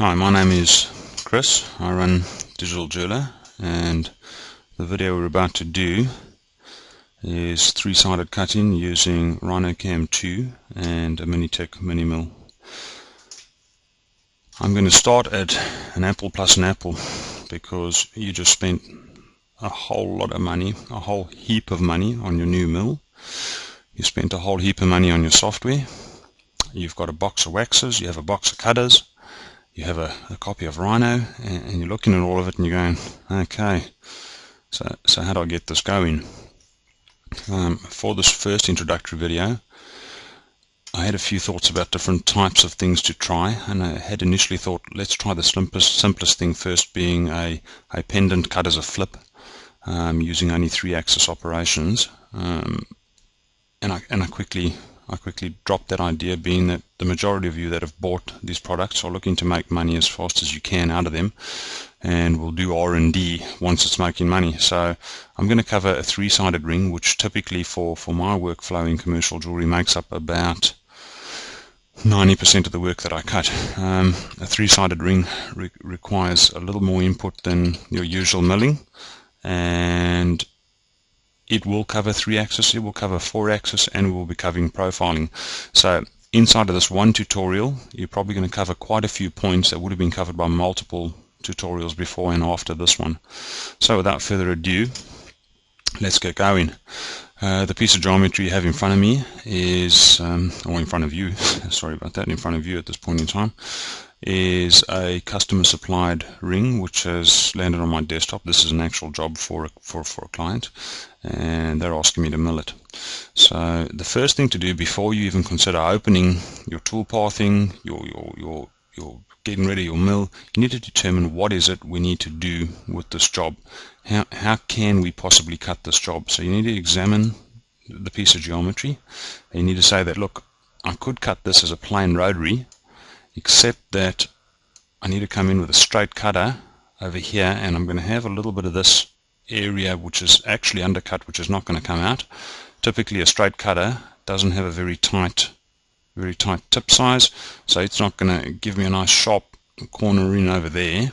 Hi, my name is Chris. I run Digital Jeweler, and the video we're about to do is three-sided cutting using RhinoCam 2 and a Minitech mini mill. I'm going to start at an apple plus an apple because you just spent a whole lot of money, a whole heap of money on your new mill. You spent a whole heap of money on your software. You've got a box of waxers, you have a box of cutters, you have a copy of Rhino, and you're looking at all of it and you're going, okay, so how do I get this going? For this first introductory video, I had a few thoughts about different types of things to try, and I had initially thought, let's try the simplest thing first, being a pendant cut as a flip, using only 3-axis operations, and I quickly dropped that idea, being that the majority of you that have bought these products are looking to make money as fast as you can out of them, and will do R&D once it's making money. So I'm going to cover a 3-sided ring, which typically for my workflow in commercial jewelry makes up about 90% of the work that I cut. A 3-sided ring requires a little more input than your usual milling, and it will cover 3-axis, it will cover 4-axis, and we will be covering profiling. So inside of this one tutorial, you're probably going to cover quite a few points that would have been covered by multiple tutorials before and after this one. So without further ado, let's get going. The piece of geometry you have in front of me is, or in front of you, sorry about that, in front of you at this point in time, is a customer supplied ring which has landed on my desktop. This is an actual job for a client, and they're asking me to mill it. So the first thing to do before you even consider opening your tool pathing, your getting ready your mill, you need to determine what is it we need to do with this job. How can we possibly cut this job? So you need to examine the piece of geometry, and you need to say that, look, I could cut this as a plain rotary, except that I need to come in with a straight cutter over here, and I'm going to have a little bit of this area which is actually undercut, which is not going to come out. Typically a straight cutter doesn't have a very tight tip size, so it's not going to give me a nice sharp corner in over there,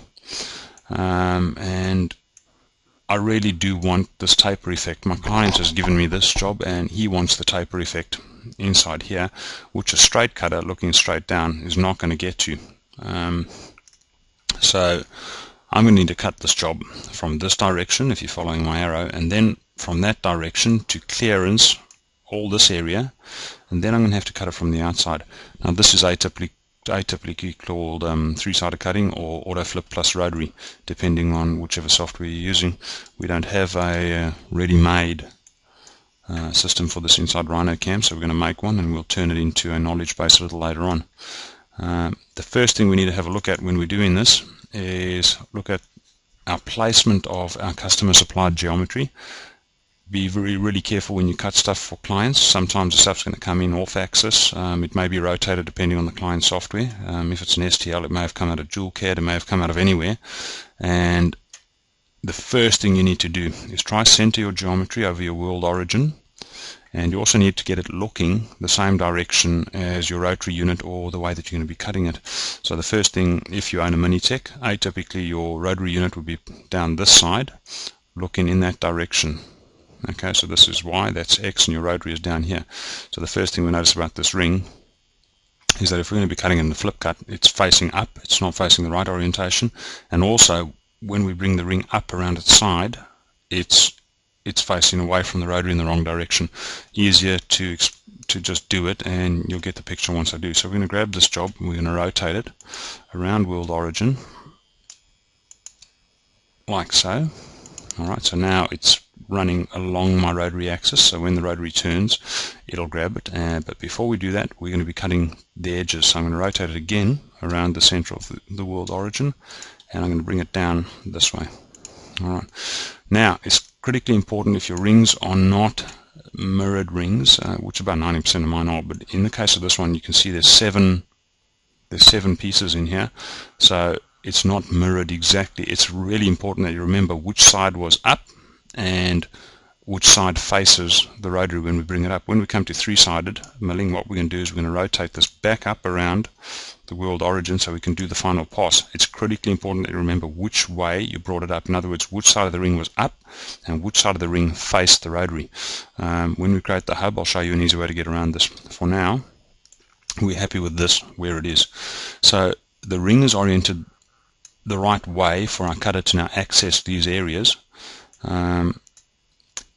and I really do want this taper effect. My client has given me this job and he wants the taper effect inside here, which a straight cutter looking straight down is not going to get you. So I'm going to need to cut this job from this direction, if you're following my arrow, and then from that direction to clearance all this area, and then I'm going to have to cut it from the outside. Now this is atypically called 3-sided cutting or AutoFlip plus rotary, depending on whichever software you're using. We don't have a ready-made system for this inside RhinoCam, so we're going to make one and we'll turn it into a knowledge base a little later on. The first thing we need to have a look at when we're doing this is look at our placement of our customer supplied geometry. Be really careful when you cut stuff for clients. Sometimes the stuff's going to come in off axis. It may be rotated depending on the client software. If it's an STL, it may have come out of JewelCAD, it may have come out of anywhere. And the first thing you need to do is try center your geometry over your world origin, and you also need to get it looking the same direction as your rotary unit or the way that you're going to be cutting it. So the first thing, if you own a Minitech, atypically your rotary unit would be down this side, looking in that direction. Okay, so this is Y, that's X, and your rotary is down here. So the first thing we notice about this ring is that if we're going to be cutting in the flip cut, it's facing up, it's not facing the right orientation, and also when we bring the ring up around its side, it's facing away from the rotary in the wrong direction. Easier to just do it, and you'll get the picture once I do. So we're going to grab this job and we're going to rotate it around world origin like so. Alright, so now it's running along my rotary axis, so when the rotary turns it'll grab it, but before we do that we're going to be cutting the edges. So I'm going to rotate it again around the center of the world origin, and I'm going to bring it down this way. Alright, now it's critically important, if your rings are not mirrored rings, which about 90% of mine are, but in the case of this one you can see there's seven pieces in here, so it's not mirrored exactly. It's really important that you remember which side was up and which side faces the rotary when we bring it up. When we come to three-sided milling, what we're going to do is we're going to rotate this back up around the world origin so we can do the final pass. It's critically important that you remember which way you brought it up. In other words, which side of the ring was up and which side of the ring faced the rotary. When we create the hub, I'll show you an easy way to get around this. For now, we're happy with this where it is. So the ring is oriented the right way for our cutter to now access these areas.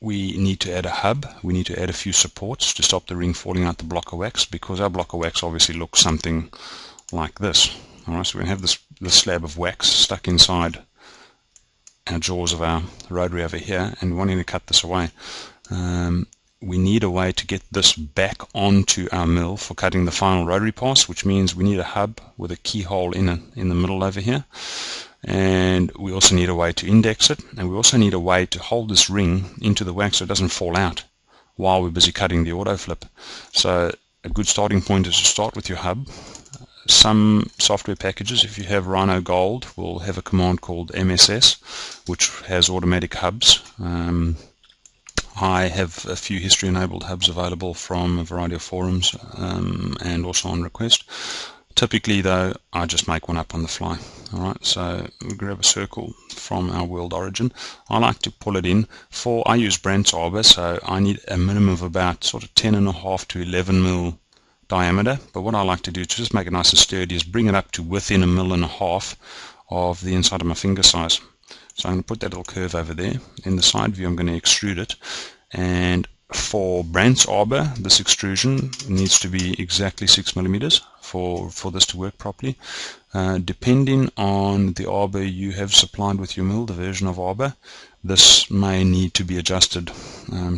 We need to add a hub. We need to add a few supports to stop the ring falling out the block of wax, because our block of wax obviously looks something like this. Alright, so we're going to have this slab of wax stuck inside our jaws of our rotary over here, and we're wanting to cut this away. We need a way to get this back onto our mill for cutting the final rotary pass, which means we need a hub with a keyhole in the middle over here. And we also need a way to index it, and we also need a way to hold this ring into the wax so it doesn't fall out while we're busy cutting the AutoFlip. So a good starting point is to start with your hub. Some software packages, if you have Rhino Gold, will have a command called MSS, which has automatic hubs. I have a few history-enabled hubs available from a variety of forums and also on request. Typically, though, I just make one up on the fly. Alright, so we grab a circle from our world origin. I like to pull it in. I use Brandt's arbor, so I need a minimum of about sort of 10.5 to 11 mil diameter. But what I like to do to just make it nice and sturdy is bring it up to within 1.5 mil of the inside of my finger size. So I'm going to put that little curve over there. In the side view, I'm going to extrude it. And for Brandt's arbor, this extrusion needs to be exactly 6 millimeters for this to work properly. Depending on the arbor you have supplied with your mill, the version of arbor, this may need to be adjusted.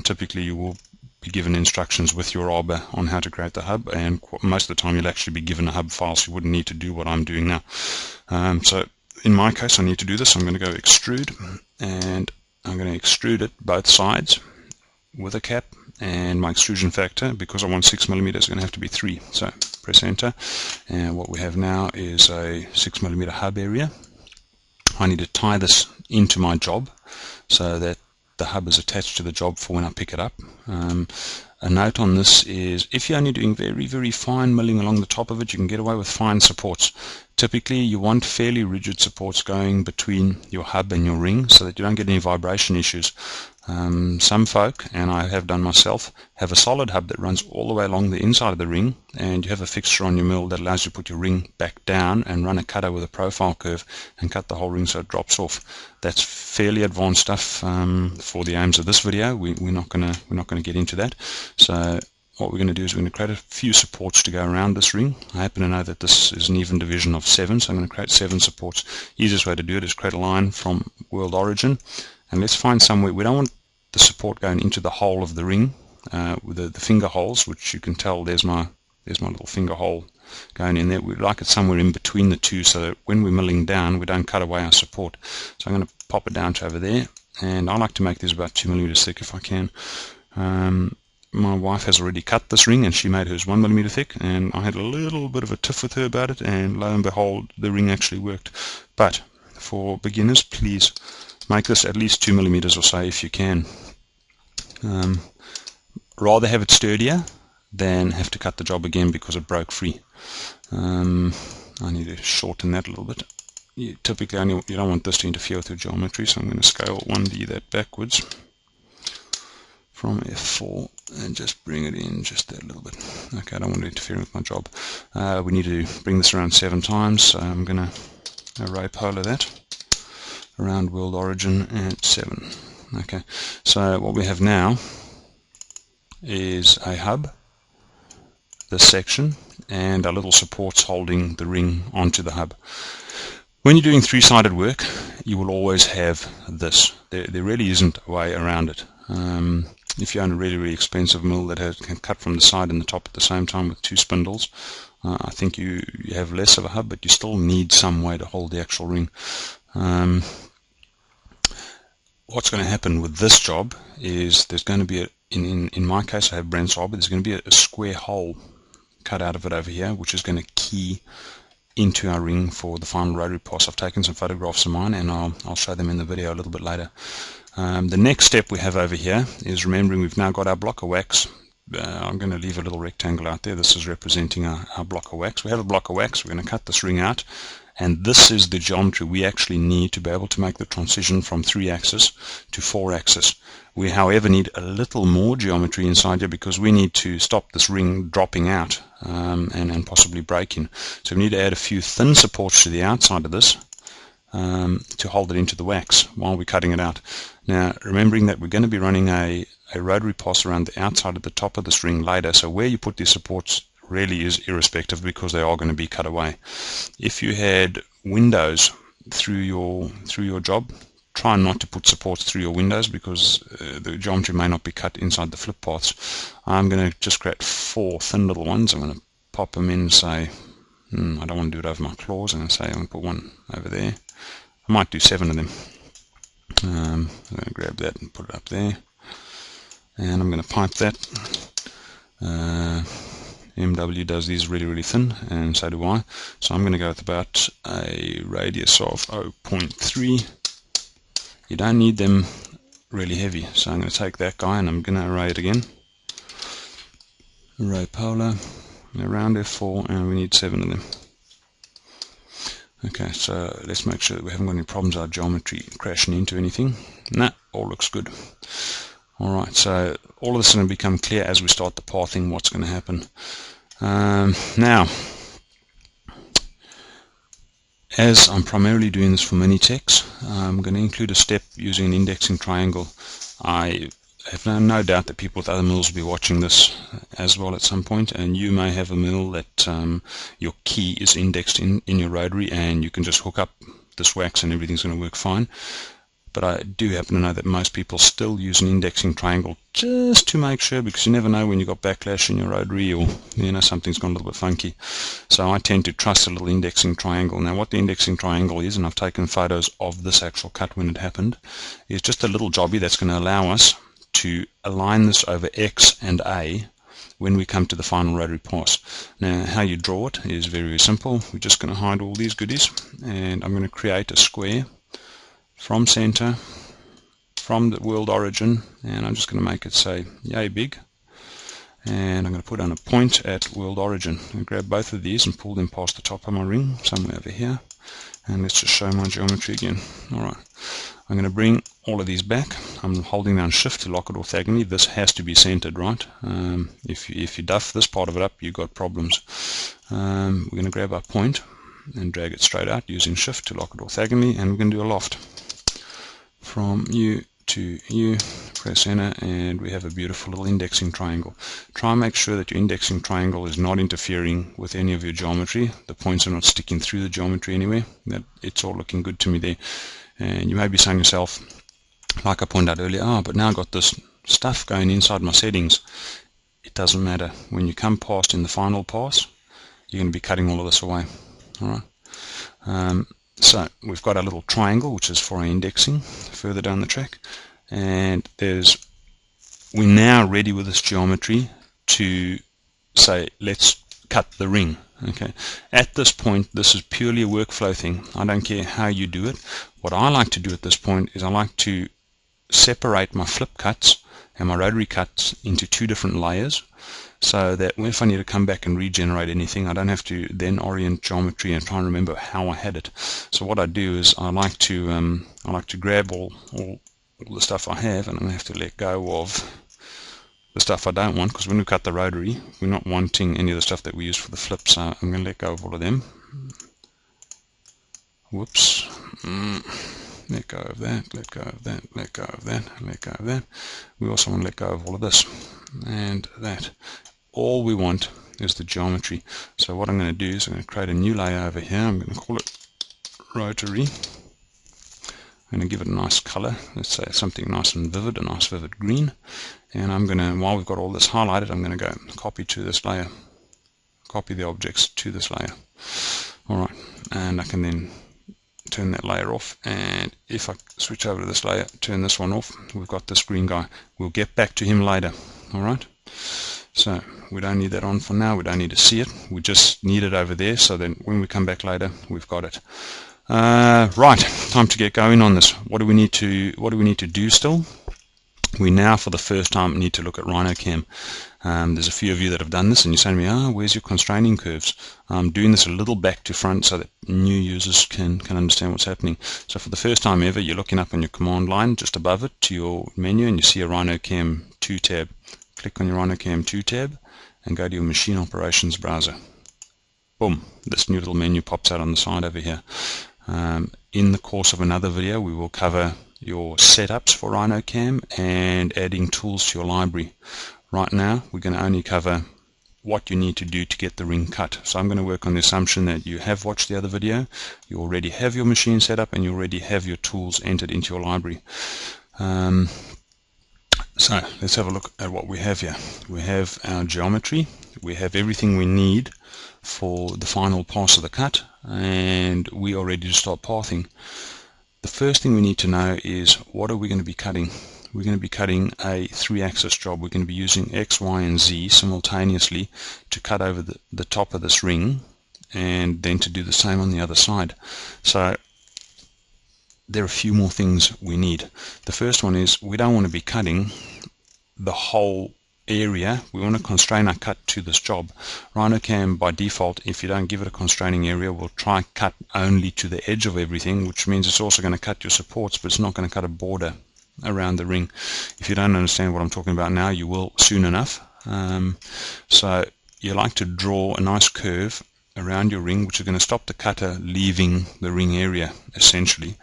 Typically, you will be given instructions with your arbor on how to create the hub, and most of the time you'll actually be given a hub file, so you wouldn't need to do what I'm doing now. So in my case, I need to do this. I'm going to go extrude, and I'm going to extrude it both sides with a cap, and my extrusion factor, because I want 6 millimeters, is going to have to be 3. So press enter, and what we have now is a 6 millimeter hub area. I need to tie this into my job so that the hub is attached to the job for when I pick it up. A note on this is, if you're only doing very, very fine milling along the top of it, you can get away with fine supports. Typically, you want fairly rigid supports going between your hub and your ring so that you don't get any vibration issues. Some folk, and I have done myself, have a solid hub that runs all the way along the inside of the ring, and you have a fixture on your mill that allows you to put your ring back down and run a cutter with a profile curve and cut the whole ring so it drops off. That's fairly advanced stuff for the aims of this video. We're not going to get into that. So what we're going to do is we're going to create a few supports to go around this ring. I happen to know that this is an even division of 7, so I'm going to create 7 supports. Easiest way to do it is create a line from world origin, and let's find somewhere. We don't want the support going into the hole of the ring with the finger holes, which you can tell there's my little finger hole going in there. We'd like it somewhere in between the two so that when we're milling down we don't cut away our support. So I'm going to pop it down to over there, and I like to make these about 2 millimeters thick if I can. My wife has already cut this ring, and she made hers 1 millimeter thick, and I had a little bit of a tiff with her about it, and lo and behold, the ring actually worked. But for beginners, please make this at least 2 millimeters or so if you can. Rather have it sturdier than have to cut the job again because it broke free. I need to shorten that a little bit. You don't want this to interfere with your geometry, so I'm going to scale 1D that backwards from F4 and just bring it in just that little bit. Okay, I don't want to interfere with my job. We need to bring this around 7 times, so I'm going to array polar that around world origin at 7. Okay, so what we have now is a hub, this section, and our little supports holding the ring onto the hub. When you're doing 3-sided work, you will always have this. There really isn't a way around it. If you own a really, really expensive mill that can cut from the side and the top at the same time with 2 spindles, I think you have less of a hub, but you still need some way to hold the actual ring. What's going to happen with this job is there's going to be, in my case I have Brandt's arbor, there's going to be a square hole cut out of it over here, which is going to key into our ring for the final rotary pass. I've taken some photographs of mine, and I'll show them in the video a little bit later. The next step we have over here is remembering we've now got our block of wax. I'm going to leave a little rectangle out there. This is representing our block of wax. We have a block of wax. We're going to cut this ring out, and this is the geometry we actually need to be able to make the transition from 3-axis to 4-axis. We, however, need a little more geometry inside here because we need to stop this ring dropping out and possibly breaking. So we need to add a few thin supports to the outside of this to hold it into the wax while we're cutting it out. Now, remembering that we're going to be running a rotary pass around the outside of the top of this ring later, so where you put these supports really is irrespective because they are going to be cut away. If you had windows through your job, try not to put supports through your windows because the geometry may not be cut inside the flip paths. I'm going to just create 4 thin little ones. I'm going to pop them in and say, I don't want to do it over my claws. I'm going to say I'm going to put one over there. I might do 7 of them. I'm going to grab that and put it up there. And I'm going to pipe that. MW does these really, really thin, and so do I. So I'm going to go with about a radius of 0.3. You don't need them really heavy, so I'm going to take that guy and I'm going to array it again. Array polar, around F4, and we need 7 of them. Okay, so let's make sure that we haven't got any problems with our geometry crashing into anything. Nah, all looks good. Alright, so all of this is going to become clear as we start the pathing, what's going to happen. Now, as I'm primarily doing this for mini techs, I'm going to include a step using an indexing triangle. I have no doubt that people with other mills will be watching this as well at some point, and you may have a mill that your key is indexed in your rotary and you can just hook up this wax and everything's going to work fine. But I do happen to know that most people still use an indexing triangle just to make sure, because you never know when you've got backlash in your rotary or something's gone a little bit funky. So I tend to trust a little indexing triangle. Now what the indexing triangle is, and I've taken photos of this actual cut when it happened, is just a little jobby that's going to allow us to align this over X and A when we come to the final rotary pass. Now how you draw it is very, very simple. We're just going to hide all these goodies, and I'm going to create a square from center, from the world origin, and I'm just going to make it say yay big, and I'm going to put on a point at world origin. I'm going to grab both of these and pull them past the top of my ring somewhere over here, and let's just show my geometry again. Alright, I'm going to bring all of these back. I'm holding down shift to lock it orthogonally. This has to be centered, right? If you duff this part of it up, you've got problems. We're going to grab our point and drag it straight out using shift to lock it orthogonally, and we're going to do a loft from U to U, press enter, and we have a beautiful little indexing triangle. Try and make sure that your indexing triangle is not interfering with any of your geometry. The points are not sticking through the geometry anywhere. That it's all looking good to me there. And you may be saying to yourself, like I pointed out earlier, but now I've got this stuff going inside my settings. It doesn't matter. When you come past in the final pass, you're going to be cutting all of this away. Alright. So we've got our little triangle, which is for our indexing further down the track, and we're now ready with this geometry to say let's cut the ring. Okay. At this point, this is purely a workflow thing. I don't care how you do it. What I like to do at this point is I like to separate my flip cuts and my rotary cuts into 2 different layers, so that if I need to come back and regenerate anything, I don't have to then orient geometry and try and remember how I had it. So what I do is I like to grab all the stuff I have, and I'm going to have to let go of the stuff I don't want, because when we cut the rotary, we're not wanting any of the stuff that we use for the flip, so I'm going to let go of all of them. Whoops. Let go of that, let go of that, let go of that, let go of that. We also want to let go of all of this and that. All we want is the geometry. So what I'm going to do is I'm going to create a new layer over here. I'm going to call it Rotary. I'm going to give it a nice color. Let's say something nice and vivid, a nice vivid green. And I'm going to, while we've got all this highlighted, I'm going to go copy to this layer. Copy the objects to this layer. Alright, and I can then turn that layer off, and if I switch over to this layer, turn this one off, we've got this green guy. We'll get back to him later. Alright, So we don't need that on for now. We don't need to see it. We just need it over there, so then when we come back later, we've got it. Right, time to get going on this. What do we need to do still? We now, for the first time, need to look at RhinoCam. There's a few of you that have done this, and you're saying to me, where's your constraining curves? I'm doing this a little back to front so that new users can understand what's happening. So for the first time ever, you're looking up on your command line, just above it, to your menu, and you see a RhinoCam 2 tab. Click on your RhinoCam 2 tab, and go to your machine operations browser. Boom, this new little menu pops out on the side over here. In the course of another video, we will cover your setups for RhinoCam and adding tools to your library. Right now, we're going to only cover what you need to do to get the ring cut. So I'm going to work on the assumption that you have watched the other video, you already have your machine set up, and you already have your tools entered into your library. So let's have a look at what we have here. We have our geometry, we have everything we need for the final pass of the cut, and we are ready to start pathing. The first thing we need to know is, what are we going to be cutting? We're going to be cutting a 3-axis job. We're going to be using X, Y, and Z simultaneously to cut over the top of this ring, and then to do the same on the other side. So there are a few more things we need. The first one is, we don't want to be cutting the whole area. We want to constrain our cut to this job. RhinoCam, by default, if you don't give it a constraining area, will try cut only to the edge of everything, which means it's also going to cut your supports, but it's not going to cut a border around the ring. If you don't understand what I'm talking about now, you will soon enough. So you like to draw a nice curve around your ring, which is going to stop the cutter leaving the ring area, essentially.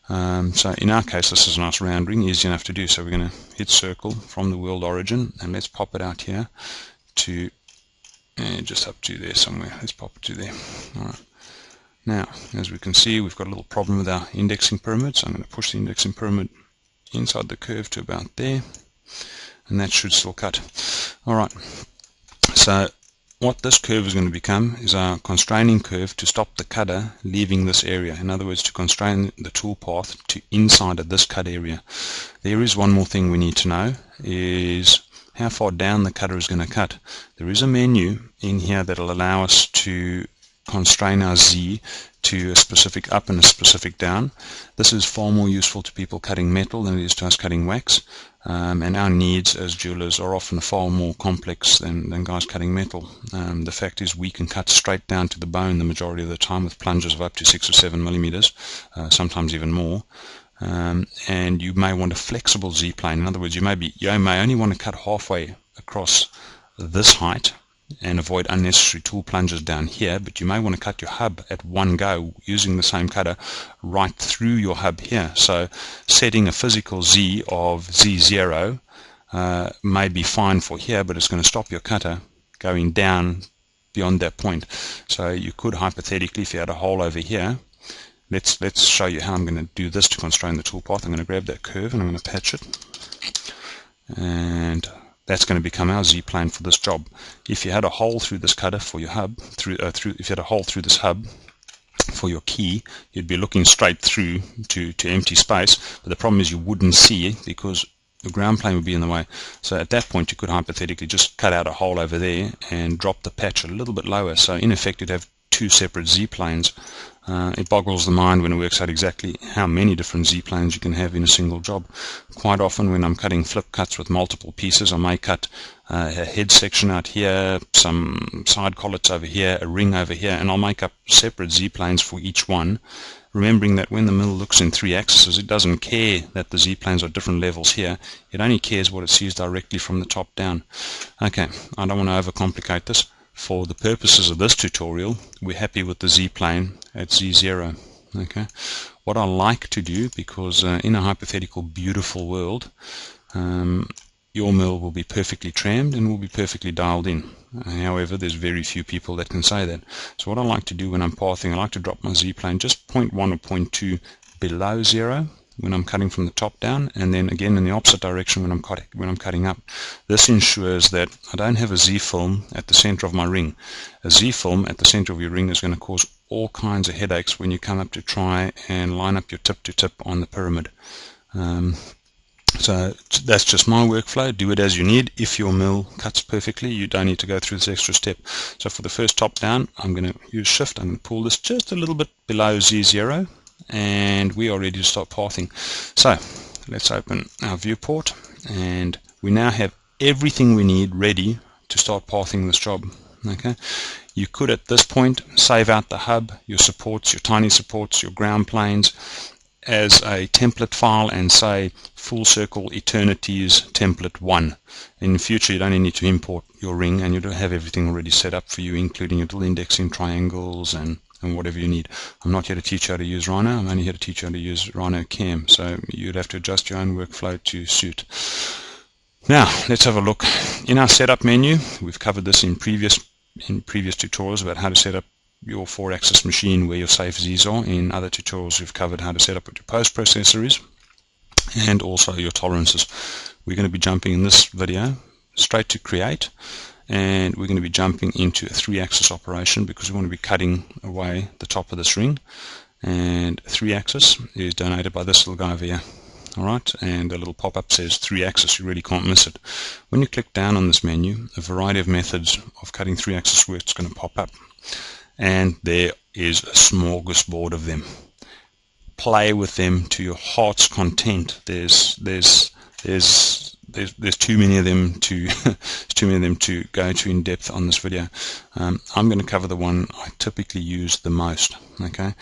So in our case, this is a nice round ring, easy enough to do. So we're going to hit circle from the world origin, and let's pop it out here to just up to there somewhere. Let's pop it to there. All right. Now, as we can see, we've got a little problem with our indexing pyramid. So I'm going to push the indexing pyramid inside the curve to about there, and that should still cut. All right. So what this curve is going to become is our constraining curve to stop the cutter leaving this area. In other words, to constrain the tool path to inside of this cut area. There is one more thing we need to know, is how far down the cutter is going to cut. There is a menu in here that will allow us to constrain our Z to a specific up and a specific down. This is far more useful to people cutting metal than it is to us cutting wax. And our needs as jewelers are often far more complex than guys cutting metal. The fact is, we can cut straight down to the bone the majority of the time with plungers of up to 6 or 7 millimeters, sometimes even more. And you may want a flexible Z-plane. In other words, you may only want to cut halfway across this height and avoid unnecessary tool plungers down here, but you may want to cut your hub at one go using the same cutter right through your hub here. So setting a physical Z of Z0 may be fine for here, but it's going to stop your cutter going down beyond that point. So you could hypothetically, if you had a hole over here, let's show you how I'm going to do this to constrain the tool path. I'm going to grab that curve and I'm going to patch it, and that's going to become our Z-plane for this job. If you had a hole through this cutter for your hub, if you had a hole through this hub for your key, you'd be looking straight through to empty space. But the problem is you wouldn't see it because the ground plane would be in the way. So at that point, you could hypothetically just cut out a hole over there and drop the patch a little bit lower. So in effect, you'd have 2 separate Z-planes. It boggles the mind when it works out exactly how many different Z-planes you can have in a single job. Quite often when I'm cutting flip cuts with multiple pieces, I may cut a head section out here, some side collets over here, a ring over here, and I'll make up separate Z-planes for each one, remembering that when the mill looks in 3 axes, it doesn't care that the Z-planes are different levels here. It only cares what it sees directly from the top down. Okay, I don't want to overcomplicate this. For the purposes of this tutorial, we're happy with the Z-plane at Z0. Okay. What I like to do, because in a hypothetical beautiful world, your mill will be perfectly trammed and will be perfectly dialed in. However, there's very few people that can say that. So what I like to do when I'm pathing, I like to drop my Z-plane just 0.1 or 0.2 below 0 when I'm cutting from the top down, and then again in the opposite direction when I'm cutting up. This ensures that I don't have a Z-film at the center of my ring. A Z-film at the center of your ring is going to cause all kinds of headaches when you come up to try and line up your tip to tip on the pyramid. So that's just my workflow. Do it as you need. If your mill cuts perfectly, you don't need to go through this extra step. So for the first top down, I'm going to use shift. I'm going to pull this just a little bit below Z0, and we are ready to start pathing. So let's open our viewport, and we now have everything we need ready to start pathing this job. Okay, you could at this point save out the hub, your supports, your tiny supports, your ground planes as a template file and say full circle eternities template 1. In the future you only need to import your ring and you'll have everything already set up for you, including your little indexing triangles and whatever you need. I'm not here to teach you how to use Rhino, I'm only here to teach you how to use RhinoCam, so you'd have to adjust your own workflow to suit. Now let's have a look. In our setup menu, we've covered this in previous tutorials about how to set up your 4-axis machine where your safe Z's are. In other tutorials we've covered how to set up what your post processor is and also your tolerances. We're going to be jumping in this video straight to create, and we're going to be jumping into a 3-axis operation because we want to be cutting away the top of this ring, and 3-axis is donated by this little guy over here. Alright, and a little pop-up says 3-axis, you really can't miss it. When you click down on this menu, a variety of methods of cutting 3-axis work is going to pop up, and there is a smorgasbord of them. Play with them to your heart's content. There's too many of them to go into in depth on this video. I'm going to cover the one I typically use the most. Okay,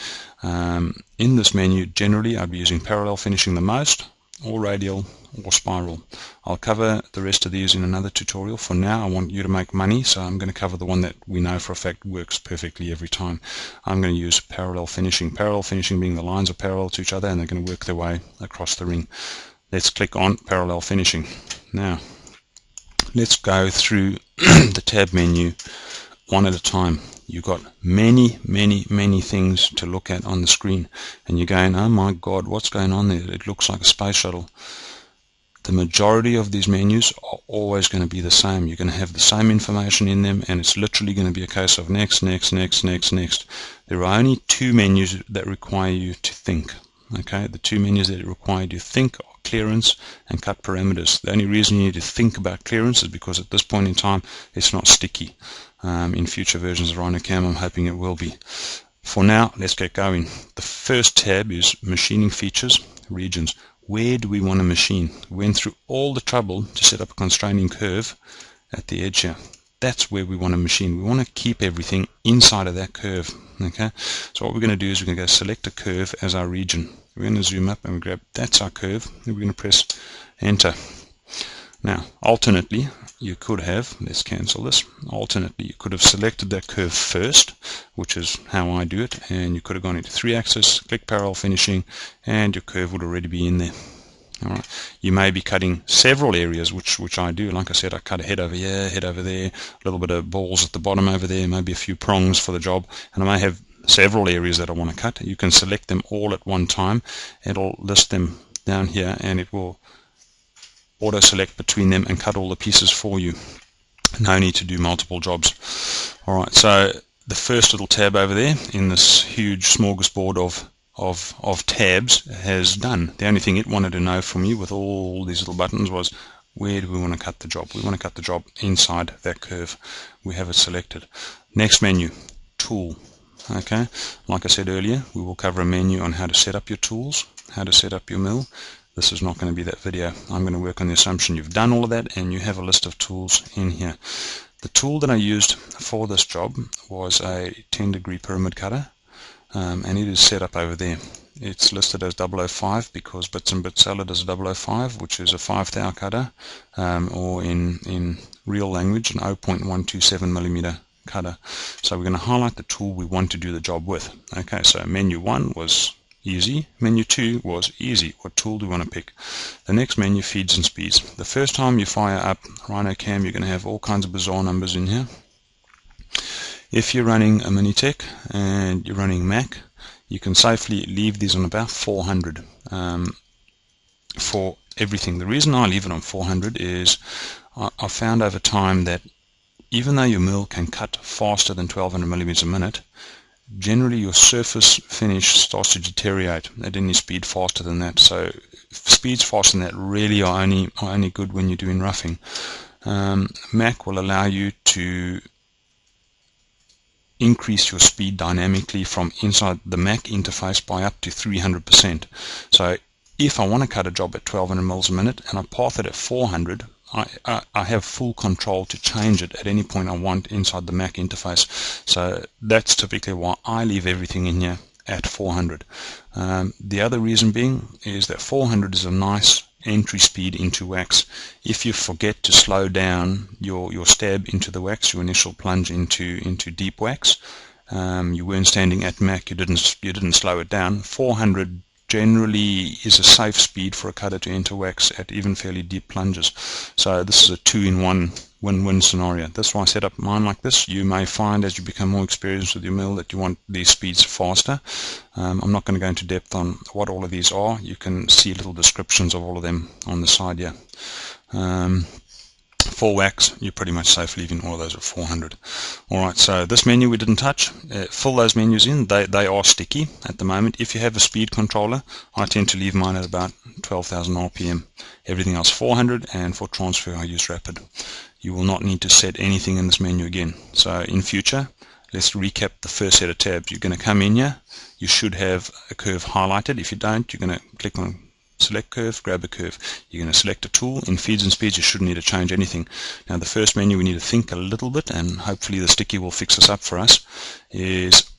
in this menu generally I'd be using parallel finishing the most, or radial, or spiral. I'll cover the rest of these in another tutorial. For now I want you to make money, so I'm going to cover the one that we know for a fact works perfectly every time. I'm going to use parallel finishing. Parallel finishing being the lines are parallel to each other and they're going to work their way across the ring. Let's click on parallel finishing. Now let's go through the tab menu one at a time. You've got many things to look at on the screen and you're going, oh my god, what's going on there? It looks like a space shuttle. The majority of these menus are always going to be the same. You're going to have the same information in them, and it's literally going to be a case of next. There are only 2 menus that require you to think. Okay, the 2 menus that require you to think are clearance and cut parameters. The only reason you need to think about clearance is because at this point in time it's not sticky. In future versions of RhinoCam I'm hoping it will be. For now, let's get going. The first tab is machining features, regions. Where do we want to machine? We went through all the trouble to set up a constraining curve at the edge here. That's where we want to machine. We want to keep everything inside of that curve. Okay, so what we're going to do is we're going to go select a curve as our region. We're going to zoom up and we grab, that's our curve, and we're going to press enter. Now alternately you could have, let's cancel this, alternately you could have selected that curve first, which is how I do it, and you could have gone into 3-axis, click parallel finishing, and your curve would already be in there. Alright, you may be cutting several areas, which I do. Like I said, I cut a head over here, head over there, a little bit of balls at the bottom over there, maybe a few prongs for the job, and I may have several areas that I want to cut. You can select them all at one time. It'll list them down here and it will auto select between them and cut all the pieces for you. No need to do multiple jobs. Alright, so the first little tab over there in this huge smorgasbord of tabs has done. The only thing it wanted to know from you with all these little buttons was, where do we want to cut the job? We want to cut the job inside that curve. We have it selected. Next menu, tool. Okay, like I said earlier, we will cover a menu on how to set up your tools, how to set up your mill. This is not going to be that video. I'm going to work on the assumption you've done all of that and you have a list of tools in here. The tool that I used for this job was a 10-degree pyramid cutter, and it is set up over there. It's listed as 005 because Bits and Bits sell it as 005, which is a 5-thou cutter, or in real language an 0.127mm cutter. So we're going to highlight the tool we want to do the job with. Okay, so menu 1 was easy, menu 2 was easy. What tool do we want to pick? The next menu, feeds and speeds. The first time you fire up RhinoCam, you're going to have all kinds of bizarre numbers in here. If you're running a Minitech and you're running Mac, you can safely leave these on about 400 for everything. The reason I leave it on 400 is I found over time that even though your mill can cut faster than 1200 millimeters a minute, generally your surface finish starts to deteriorate at any speed faster than that. So speeds faster than that really are only good when you're doing roughing. Mac will allow you to increase your speed dynamically from inside the Mac interface by up to 300%. So if I want to cut a job at 1200 mils a minute and I path it at 400, I have full control to change it at any point I want inside the Mac interface. So that's typically why I leave everything in here at 400. The other reason being is that 400 is a nice entry speed into wax. If you forget to slow down your stab into the wax, your initial plunge into deep wax, you weren't standing at Mac, you didn't slow it down. 400 generally is a safe speed for a cutter to enter wax at even fairly deep plunges. So this is a 2-in-1 win-win scenario. That's why I set up mine like this. You may find as you become more experienced with your mill that you want these speeds faster. I'm not going to go into depth on what all of these are. You can see little descriptions of all of them on the side here. For wax, you're pretty much safe leaving all of those at 400. Alright, so this menu we didn't touch. Fill those menus in. They are sticky at the moment. If you have a speed controller, I tend to leave mine at about 12,000 RPM. Everything else 400, and for transfer I use rapid. You will not need to set anything in this menu again. So in future, let's recap the first set of tabs. You're going to come in here. You should have a curve highlighted. If you don't, you're going to click on select curve, grab a curve. You're going to select a tool. In feeds and speeds, you shouldn't need to change anything. Now the first menu we need to think a little bit, and hopefully the sticky will fix this up for us, is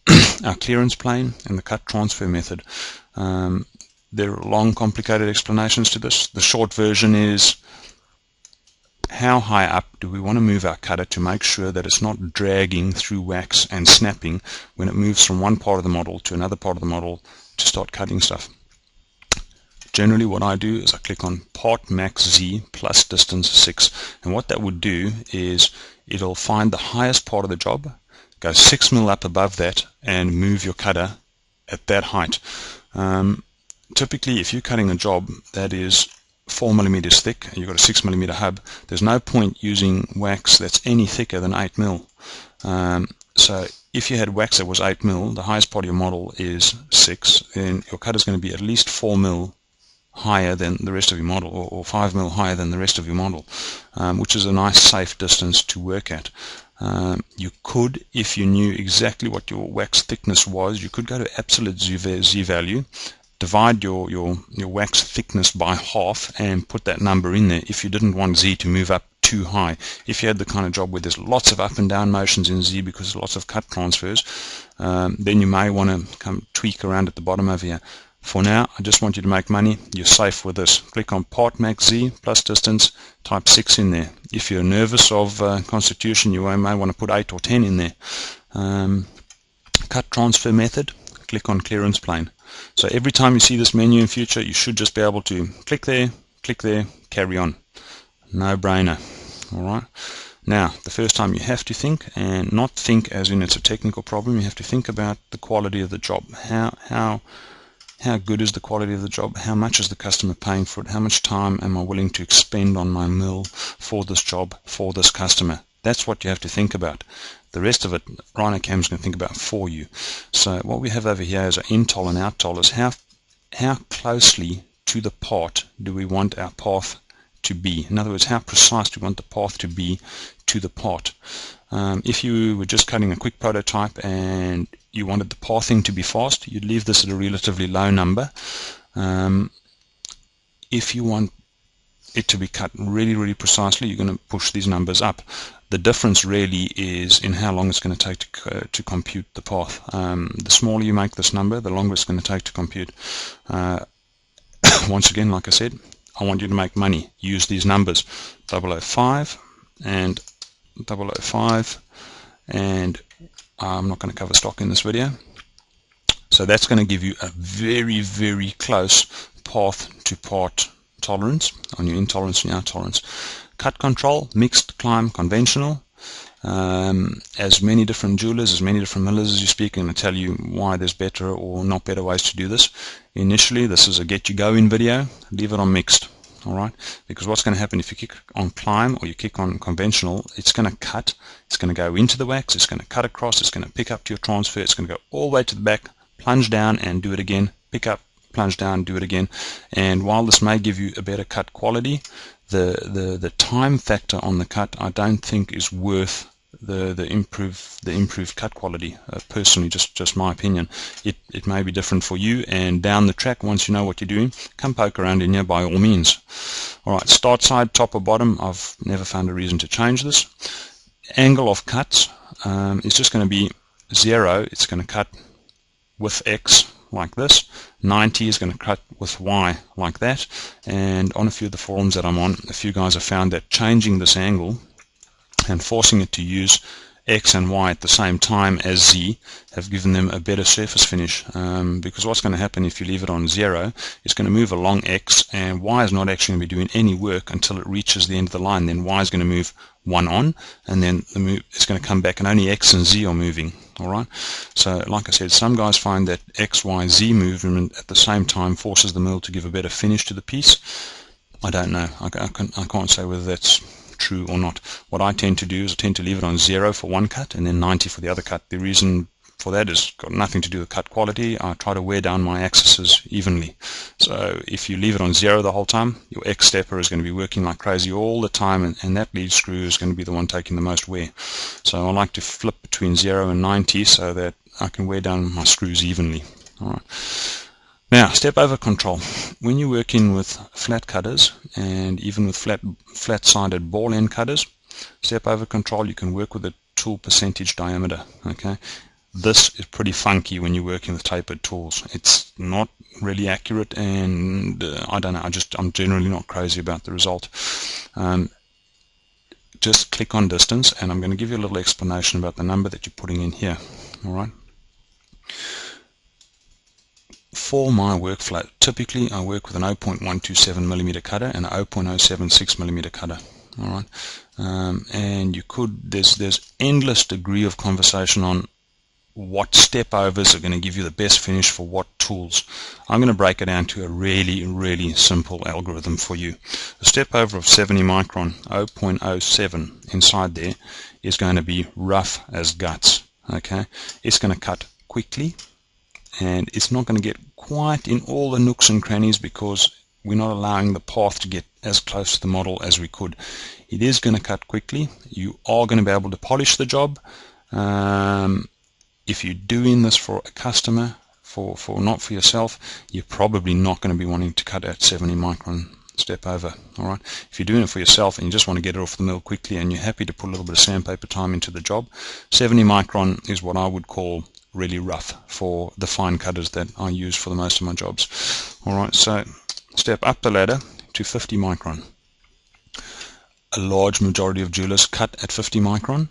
our clearance plane and the cut transfer method. There are long, complicated explanations to this. The short version is how high up do we want to move our cutter to make sure that it's not dragging through wax and snapping when it moves from one part of the model to another part of the model to start cutting stuff. Generally what I do is I click on part max Z plus distance 6, and what that would do is it'll find the highest part of the job, go 6 mil up above that, and move your cutter at that height. Typically if you're cutting a job that is 4 millimeters thick and you've got a 6 millimeter hub, there's no point using wax that's any thicker than 8 mil. So if you had wax that was 8 mil, the highest part of your model is 6, then your cutter is going to be at least 4 mil higher than the rest of your model, or 5 mil higher than the rest of your model, which is a nice safe distance to work at. You could, if you knew exactly what your wax thickness was, you could go to absolute Z value, divide your wax thickness by half and put that number in there if you didn't want Z to move up too high. If you had the kind of job where there's lots of up and down motions in Z because there's lots of cut transfers, then you may want to come tweak around at the bottom over here. For now, I just want you to make money. You're safe with this. Click on part max Z plus distance, type 6 in there. If you're nervous of constitution, you may want to put 8 or 10 in there. Cut transfer method, click on clearance plane. So every time you see this menu in future, you should just be able to click there, carry on. No brainer. Alright. Now, the first time you have to think, and not think as in it's a technical problem, you have to think about the quality of the job. How good is the quality of the job? How much is the customer paying for it? How much time am I willing to expend on my mill for this job, for this customer? That's what you have to think about. The rest of it, RhinoCam is going to think about for you. So what we have over here is our in-toll and out-toll, is how closely to the part do we want our path to be? In other words, how precise do we want the path to be to the part? If you were just cutting a quick prototype and you wanted the pathing to be fast, you'd leave this at a relatively low number. If you want it to be cut really precisely, you're going to push these numbers up. The difference really is in how long it's going to take to compute the path. The smaller you make this number, the longer it's going to take to compute. Once again, like I said, I want you to make money. Use these numbers, 005 and 005, and I'm not going to cover stock in this video. So that's going to give you a very close path to part tolerance on your intolerance and your out tolerance. Cut control, mixed, climb, conventional. As many different jewelers, as many different millers as you speak, and I'll tell you why there's better or not better ways to do this. Initially, this is a get you going video. Leave it on mixed. Alright, because what's going to happen if you kick on climb or you kick on conventional, it's going to cut, it's going to go into the wax, it's going to cut across, it's going to pick up to your transfer, it's going to go all the way to the back, plunge down and do it again, pick up, plunge down, do it again. And while this may give you a better cut quality, the time factor on the cut I don't think is worth the improved cut quality. Personally, just my opinion. It may be different for you, and down the track, once you know what you're doing, come poke around in here by all means. Alright, start side, top or bottom, I've never found a reason to change this. Angle of cuts is just going to be 0, it's going to cut with X like this. 90 is going to cut with Y like that. And on a few of the forums that I'm on, a few guys have found that changing this angle and forcing it to use X and Y at the same time as Z have given them a better surface finish, because what's going to happen if you leave it on 0, it's going to move along X, and Y is not actually going to be doing any work until it reaches the end of the line. Then Y is going to move one on, and then it's going to come back, and only X and Z are moving. Alright, so like I said, some guys find that X, Y, Z movement at the same time forces the mill to give a better finish to the piece. I don't know. I can't say whether that's true or not. What I tend to do is I tend to leave it on 0 for one cut and then 90 for the other cut. The reason for that is got nothing to do with cut quality. I try to wear down my axes evenly. So if you leave it on 0 the whole time, your X stepper is going to be working like crazy all the time, and that lead screw is going to be the one taking the most wear. So I like to flip between 0 and 90 so that I can wear down my screws evenly. Alright. Now, step over control. When you're working with flat cutters and even with flat-sided ball end cutters, step over control, you can work with a tool percentage diameter. Okay, this is pretty funky when you're working with tapered tools. It's not really accurate, and I don't know. I'm generally not crazy about the result. Just click on distance, and I'm going to give you a little explanation about the number that you're putting in here. All right. For my workflow, typically I work with an 0.127mm cutter and a 0.076mm cutter. All right, and there's endless degree of conversation on what step overs are going to give you the best finish for what tools. I'm going to break it down to a really simple algorithm for you. A step over of 70 micron, 0.07 inside there, is going to be rough as guts. Okay, it's going to cut quickly, and it's not going to get quite in all the nooks and crannies because we're not allowing the path to get as close to the model as we could. It is going to cut quickly. You are going to be able to polish the job. If you're doing this for a customer, for not for yourself, you're probably not going to be wanting to cut at 70 micron step over. All right. If you're doing it for yourself and you just want to get it off the mill quickly and you're happy to put a little bit of sandpaper time into the job, 70 micron is what I would call really rough for the fine cutters that I use for the most of my jobs. Alright, so step up the ladder to 50 micron. A large majority of jewelers cut at 50 micron.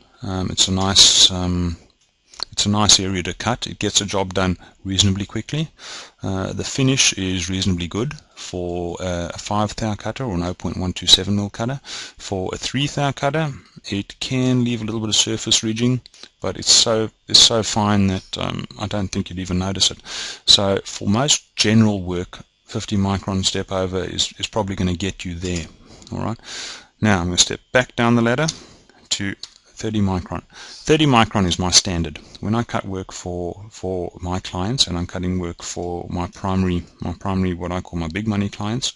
It's a nice area to cut. It gets the job done reasonably quickly. The finish is reasonably good for a 5 thou cutter or an 0.127mm cutter. For a 3 thou cutter, it can leave a little bit of surface ridging, but it's so fine that I don't think you'd even notice it. So for most general work, 50 micron step over is probably going to get you there. Alright. Now I'm going to step back down the ladder to 30 micron. 30 micron is my standard. When I cut work for my clients, and I'm cutting work for my primary, what I call my big money clients,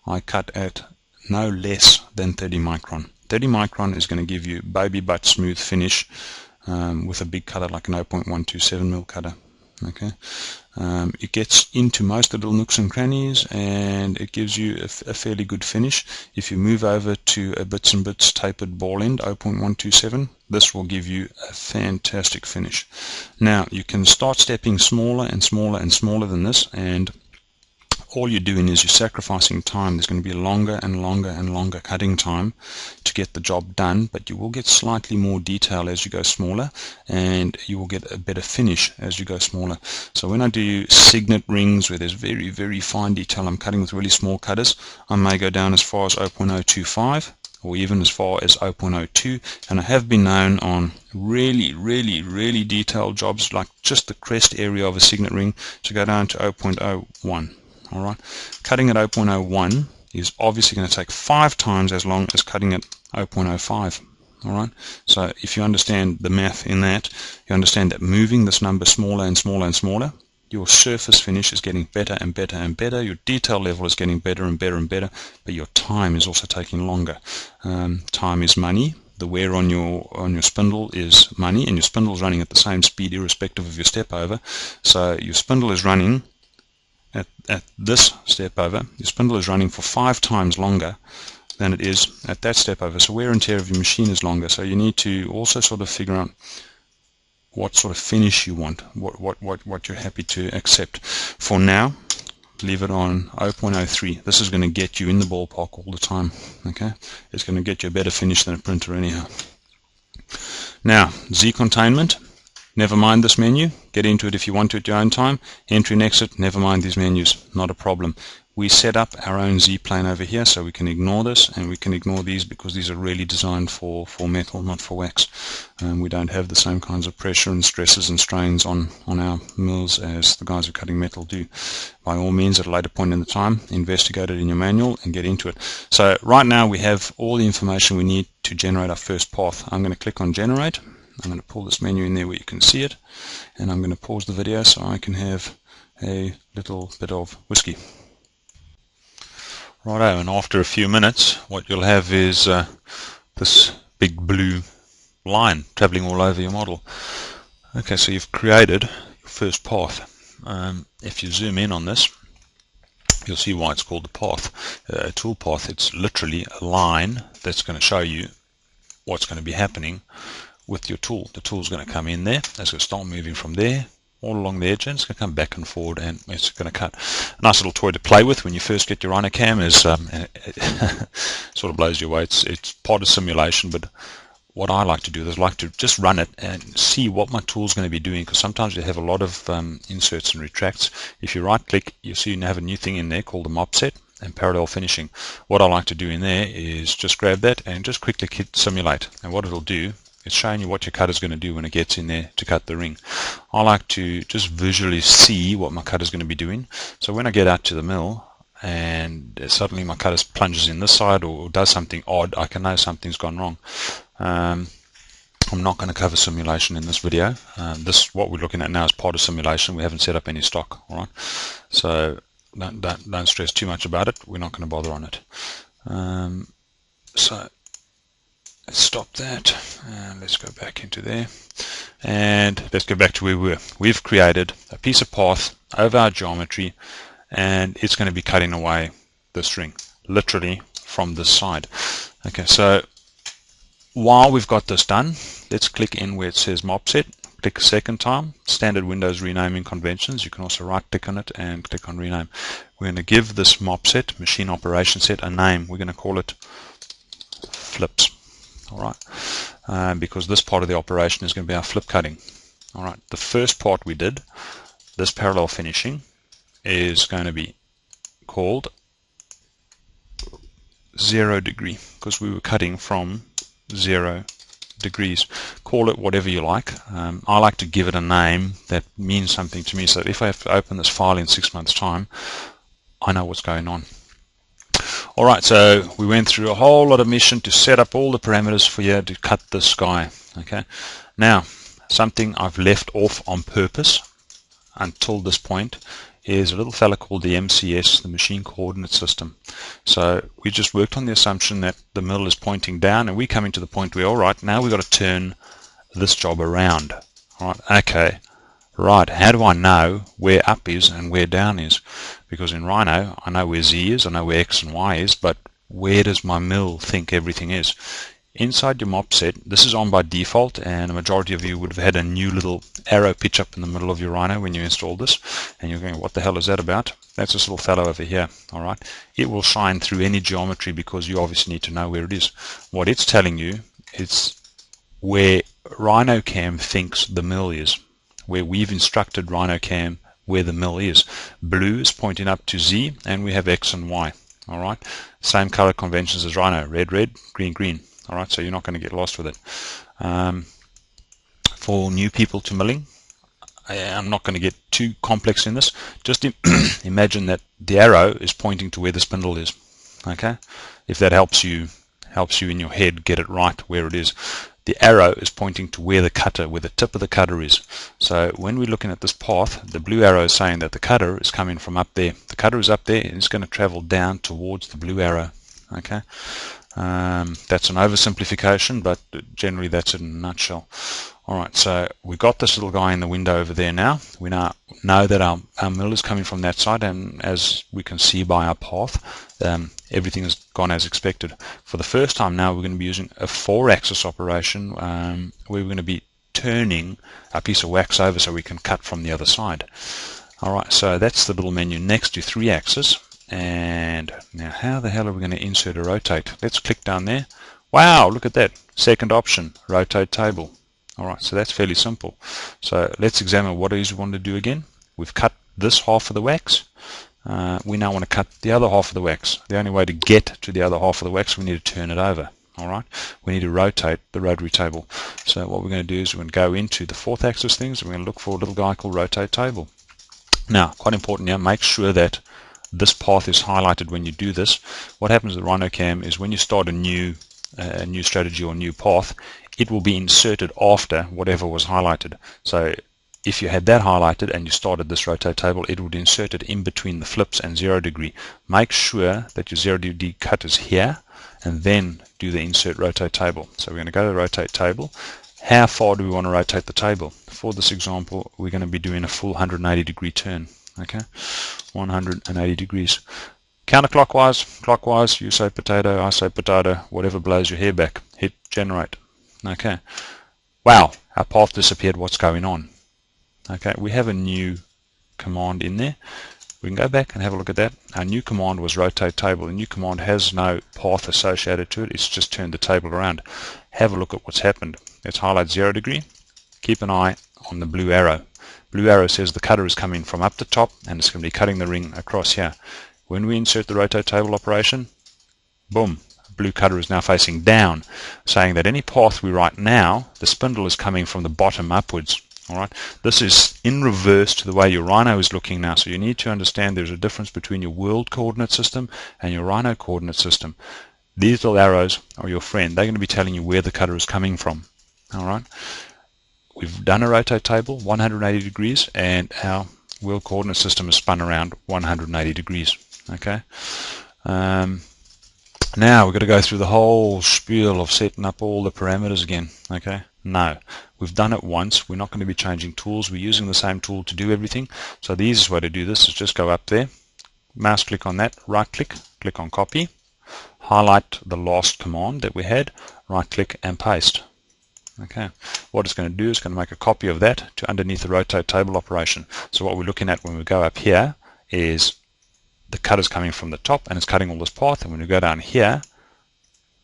I cut at no less than 30 micron. 30 micron is going to give you baby butt smooth finish with a big cutter like an 0.127mm cutter. Okay, it gets into most of the little nooks and crannies, and it gives you a fairly good finish. If you move over to a bits and bits tapered ball end 0.127, this will give you a fantastic finish. Now you can start stepping smaller and smaller and smaller than this, and all you're doing is you're sacrificing time. There's going to be longer and longer and longer cutting time to get the job done, but you will get slightly more detail as you go smaller, and you will get a better finish as you go smaller. So when I do signet rings where there's very fine detail, I'm cutting with really small cutters, I may go down as far as 0.025 or even as far as 0.02, and I have been known on really detailed jobs like just the crest area of a signet ring to go down to 0.01. Alright, cutting at 0.01 is obviously going to take 5 times as long as cutting at 0.05. Alright, so if you understand the math in that, you understand that moving this number smaller and smaller and smaller, your surface finish is getting better and better and better, your detail level is getting better and better and better, but your time is also taking longer. Time is money. The wear on your spindle is money, and your spindle is running at the same speed irrespective of your step over. So your spindle is running at this step over, your spindle is running for 5 times longer than it is at that step over. So wear and tear of your machine is longer. So you need to also sort of figure out what sort of finish you want, what you're happy to accept. For now, leave it on 0.03. This is going to get you in the ballpark all the time. Okay, it's going to get you a better finish than a printer anyhow. Now, Z containment. Never mind this menu. Get into it if you want to at your own time. Entry and exit. Never mind these menus. Not a problem. We set up our own Z-plane over here, so we can ignore this, and we can ignore these because these are really designed for metal, not for wax. We don't have the same kinds of pressure and stresses and strains on our mills as the guys who are cutting metal do. By all means, at a later point in the time, investigate it in your manual and get into it. So right now we have all the information we need to generate our first path. I'm going to click on Generate. I'm going to pull this menu in there where you can see it, and I'm going to pause the video so I can have a little bit of whiskey. Righto, and after a few minutes what you'll have is this big blue line traveling all over your model. Okay, so you've created your first path. If you zoom in on this, you'll see why it's called the path. A tool path, it's literally a line that's going to show you what's going to be happening with your tool. The tool's going to come in there, it's going to start moving from there all along the edge, and it's going to come back and forward, and it's going to cut. A nice little toy to play with when you first get your RhinoCam is sort of blows you away. It's part of simulation, but what I like to do is I like to just run it and see what my tool's going to be doing, because sometimes you have a lot of inserts and retracts. If you right click, you see you have a new thing in there called the mop set and parallel finishing. What I like to do in there is just grab that and just quickly hit simulate, and what it'll do, it's showing you what your cutter is going to do when it gets in there to cut the ring. I like to just visually see what my cutter is going to be doing. So when I get out to the mill and suddenly my cutter plunges in this side or does something odd, I can know something's gone wrong. I'm not going to cover simulation in this video. What we're looking at now is part of simulation. We haven't set up any stock. All right, so don't stress too much about it. We're not going to bother on it. So let's stop that, and let's go back into there, and let's go back to where we were. We've created a piece of path over our geometry, and it's going to be cutting away this ring, literally from this side. Okay, so while we've got this done, let's click in where it says mop set, click a second time, standard Windows renaming conventions. You can also right click on it and click on rename. We're going to give this mop set, machine operation set, a name. We're going to call it flips. Alright, because this part of the operation is going to be our flip cutting. Alright, the first part we did, this parallel finishing, is going to be called 0 degree, because we were cutting from 0 degrees. Call it whatever you like. I like to give it a name that means something to me, so if I have to open this file in 6 months' time, I know what's going on. Alright, so we went through a whole lot of mission to set up all the parameters for you to cut this guy. Okay, now something I've left off on purpose until this point is a little fella called the MCS, the machine coordinate system. So we just worked on the assumption that the mill is pointing down, and we're coming to the point where, alright, now we've got to turn this job around. Alright, okay, right, how do I know where up is and where down is? Because in Rhino, I know where Z is, I know where X and Y is, but where does my mill think everything is? Inside your mop set, this is on by default, and a majority of you would have had a new little arrow pitch up in the middle of your Rhino when you installed this, and you're going, what the hell is that about? That's this little fellow over here. Alright, it will shine through any geometry because you obviously need to know where it is. What it's telling you, it's where RhinoCam thinks the mill is, where we've instructed RhinoCam where the mill is. Blue is pointing up to Z, and we have X and Y. Alright, same color conventions as Rhino, red, red, green, green. Alright, so you're not going to get lost with it. For new people to milling, I'm not going to get too complex in this. Just imagine that the arrow is pointing to where the spindle is. Okay, if that helps you in your head get it right where it is. The arrow is pointing to where the tip of the cutter is. So when we're looking at this path, the blue arrow is saying that the cutter is coming from up there. The cutter is up there and it's going to travel down towards the blue arrow. Okay, that's an oversimplification, but generally that's it in a nutshell. Alright, so we've got this little guy in the window over there now. We now know that our mill is coming from that side, and as we can see by our path, everything has gone as expected. For the first time now, we're going to be using a 4-axis operation where we're going to be turning a piece of wax over so we can cut from the other side. Alright, so that's the little menu next to 3-axis. And now how the hell are we going to insert a rotate? Let's click down there. Wow, look at that. Second option, rotate table. Alright, so that's fairly simple. So let's examine what it is we want to do again. We've cut this half of the wax. We now want to cut the other half of the wax. The only way to get to the other half of the wax, we need to turn it over. Alright, we need to rotate the rotary table. So what we're going to do is we're going to go into the 4th axis things, and we're going to look for a little guy called rotate table. Now, quite important here, make sure that this path is highlighted when you do this. What happens with RhinoCam is when you start a new strategy or new path, it will be inserted after whatever was highlighted. So if you had that highlighted and you started this rotate table, it would insert it in between the flips and 0 degree. Make sure that your 0 degree cut is here and then do the insert rotate table. So we're going to go to the rotate table. How far do we want to rotate the table? For this example, we're going to be doing a full 180 degree turn. Okay, 180 degrees. Counterclockwise, clockwise, you say potato, I say potato, whatever blows your hair back. Hit generate. Okay. Wow, our path disappeared. What's going on? Okay, we have a new command in there. We can go back and have a look at that. Our new command was rotate table. The new command has no path associated to it. It's just turned the table around. Have a look at what's happened. Let's highlight 0 degree. Keep an eye on the blue arrow. Blue arrow says the cutter is coming from up the top and it's going to be cutting the ring across here. When we insert the rotate table operation, boom, blue cutter is now facing down, saying that any path we write now, the spindle is coming from the bottom upwards. Alright, this is in reverse to the way your Rhino is looking now, so you need to understand there's a difference between your world coordinate system and your Rhino coordinate system. These little arrows are your friend. They're going to be telling you where the cutter is coming from. Alright, we've done a rotate table, 180 degrees, and our world coordinate system is spun around 180 degrees. Okay. Now we've got to go through the whole spiel of setting up all the parameters again. Okay. No, we've done it once. We're not going to be changing tools. We're using the same tool to do everything. So the easiest way to do this is just go up there, mouse click on that, right click, click on copy, highlight the last command that we had, right click and paste. Okay, what it's going to do is going to make a copy of that to underneath the rotate table operation. So what we're looking at when we go up here is the cutter's coming from the top and it's cutting all this path, and when we go down here,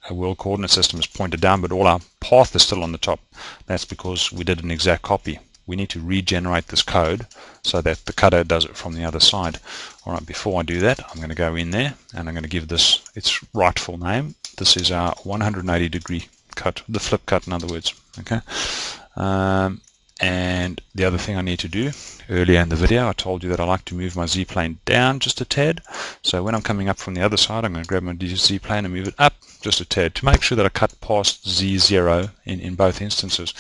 our world coordinate system is pointed down, but all our path is still on the top. That's because we did an exact copy. We need to regenerate this code so that the cutter does it from the other side. Alright, before I do that, I'm going to go in there and I'm going to give this its rightful name. This is our 180 degree cut, the flip cut in other words. Okay. And the other thing I need to do, earlier in the video I told you that I like to move my Z-plane down just a tad. So when I'm coming up from the other side, I'm going to grab my Z-plane and move it up just a tad to make sure that I cut past Z0 in both instances.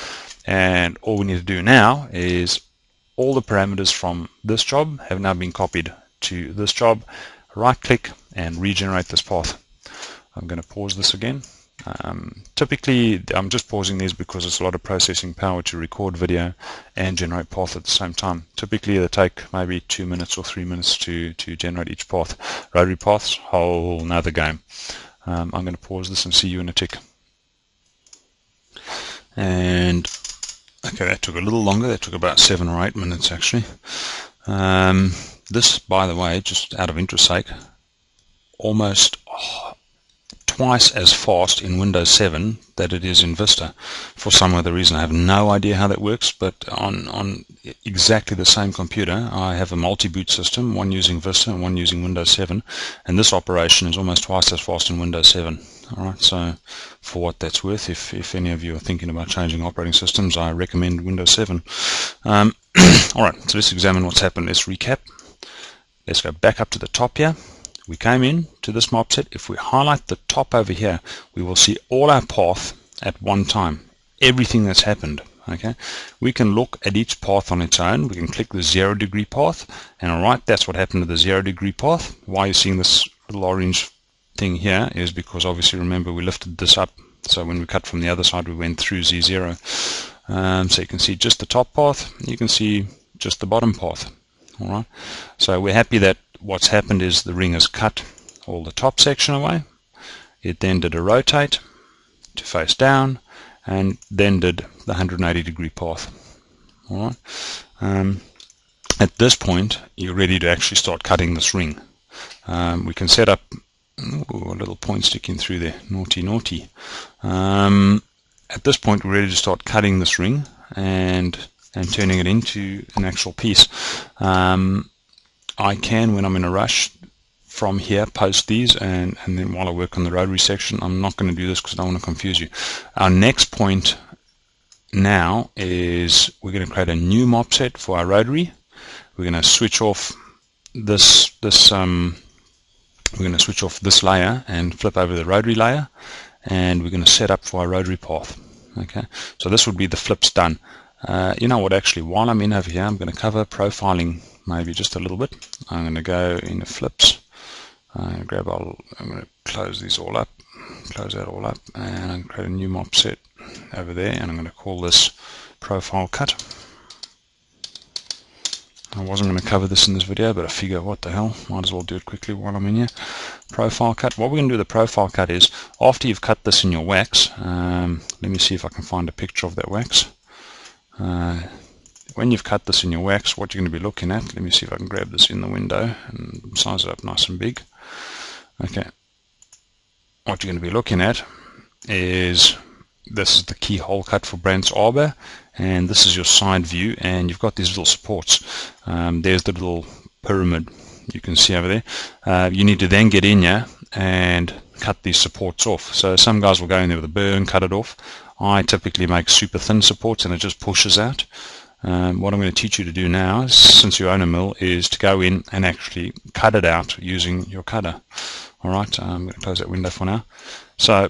And all we need to do now is all the parameters from this job have now been copied to this job. Right click and regenerate this path. I'm going to pause this again. Typically I'm just pausing these because it's a lot of processing power to record video and generate path at the same time. Typically they take maybe 2 minutes or 3 minutes to generate each path. Rotary paths, whole nother game. I'm going to pause this and see you in a tick. And okay, that took a little longer. That took about 7 or 8 minutes actually. This, by the way, just out of interest sake, almost twice as fast in Windows 7 that it is in Vista. For some other reason, I have no idea how that works, but on exactly the same computer I have a multi-boot system, one using Vista and one using Windows 7, and this operation is almost twice as fast in Windows 7. Alright, so for what that's worth, if any of you are thinking about changing operating systems, I recommend Windows 7. Alright, so let's examine what's happened. Let's recap. Let's go back up to the top here. we came in to this mob set. If we highlight the top over here, we will see all our path at one time, everything that's happened. Okay, we can look at each path on its own. We can click the 0 degree path, and alright, that's what happened to the 0 degree path. Why you're seeing this little orange thing here is because obviously, remember, we lifted this up, so when we cut from the other side we went through Z0. So you can see just the top path, you can see just the bottom path. Alright, so we're happy that what's happened is the ring has cut all the top section away. It then did a rotate to face down, and then did the 180 degree path. Alright, at this point you're ready to actually start cutting this ring. We can set up a little point sticking through there, naughty naughty. At this point we're ready to start cutting this ring and turning it into an actual piece. I can, when I'm in a rush, from here post these, and then while I work on the rotary section. I'm not going to do this because I don't want to confuse you. Our next point now is we're going to create a new mob set for our rotary. We're going to switch off this layer and flip over the rotary layer, and we're going to set up for our rotary path. Okay, so this would be the flips done. You know what, actually, while I'm in over here, I'm going to cover profiling maybe just a little bit. I'm going to go into flips, I'm going to close these all up, close that all up, and I'm going to create a new mob set over there, and I'm going to call this profile cut. I wasn't going to cover this in this video, but I figure, what the hell, might as well do it quickly while I'm in here. Profile cut. What we're going to do with the profile cut is, after you've cut this in your wax, let me see if I can find a picture of that wax. When you've cut this in your wax, what you're going to be looking at, let me see if I can grab this in the window and size it up nice and big. Okay, what you're going to be looking at is, this is the keyhole cut for Brandt's arbor, and this is your side view, and you've got these little supports. There's the little pyramid you can see over there. You need to then get in here and cut these supports off. So some guys will go in there with a burr and cut it off. I typically make super thin supports, and it just pushes out. What I'm going to teach you to do now, since you own a mill, is to go in and actually cut it out using your cutter. Alright, I'm going to close that window for now. So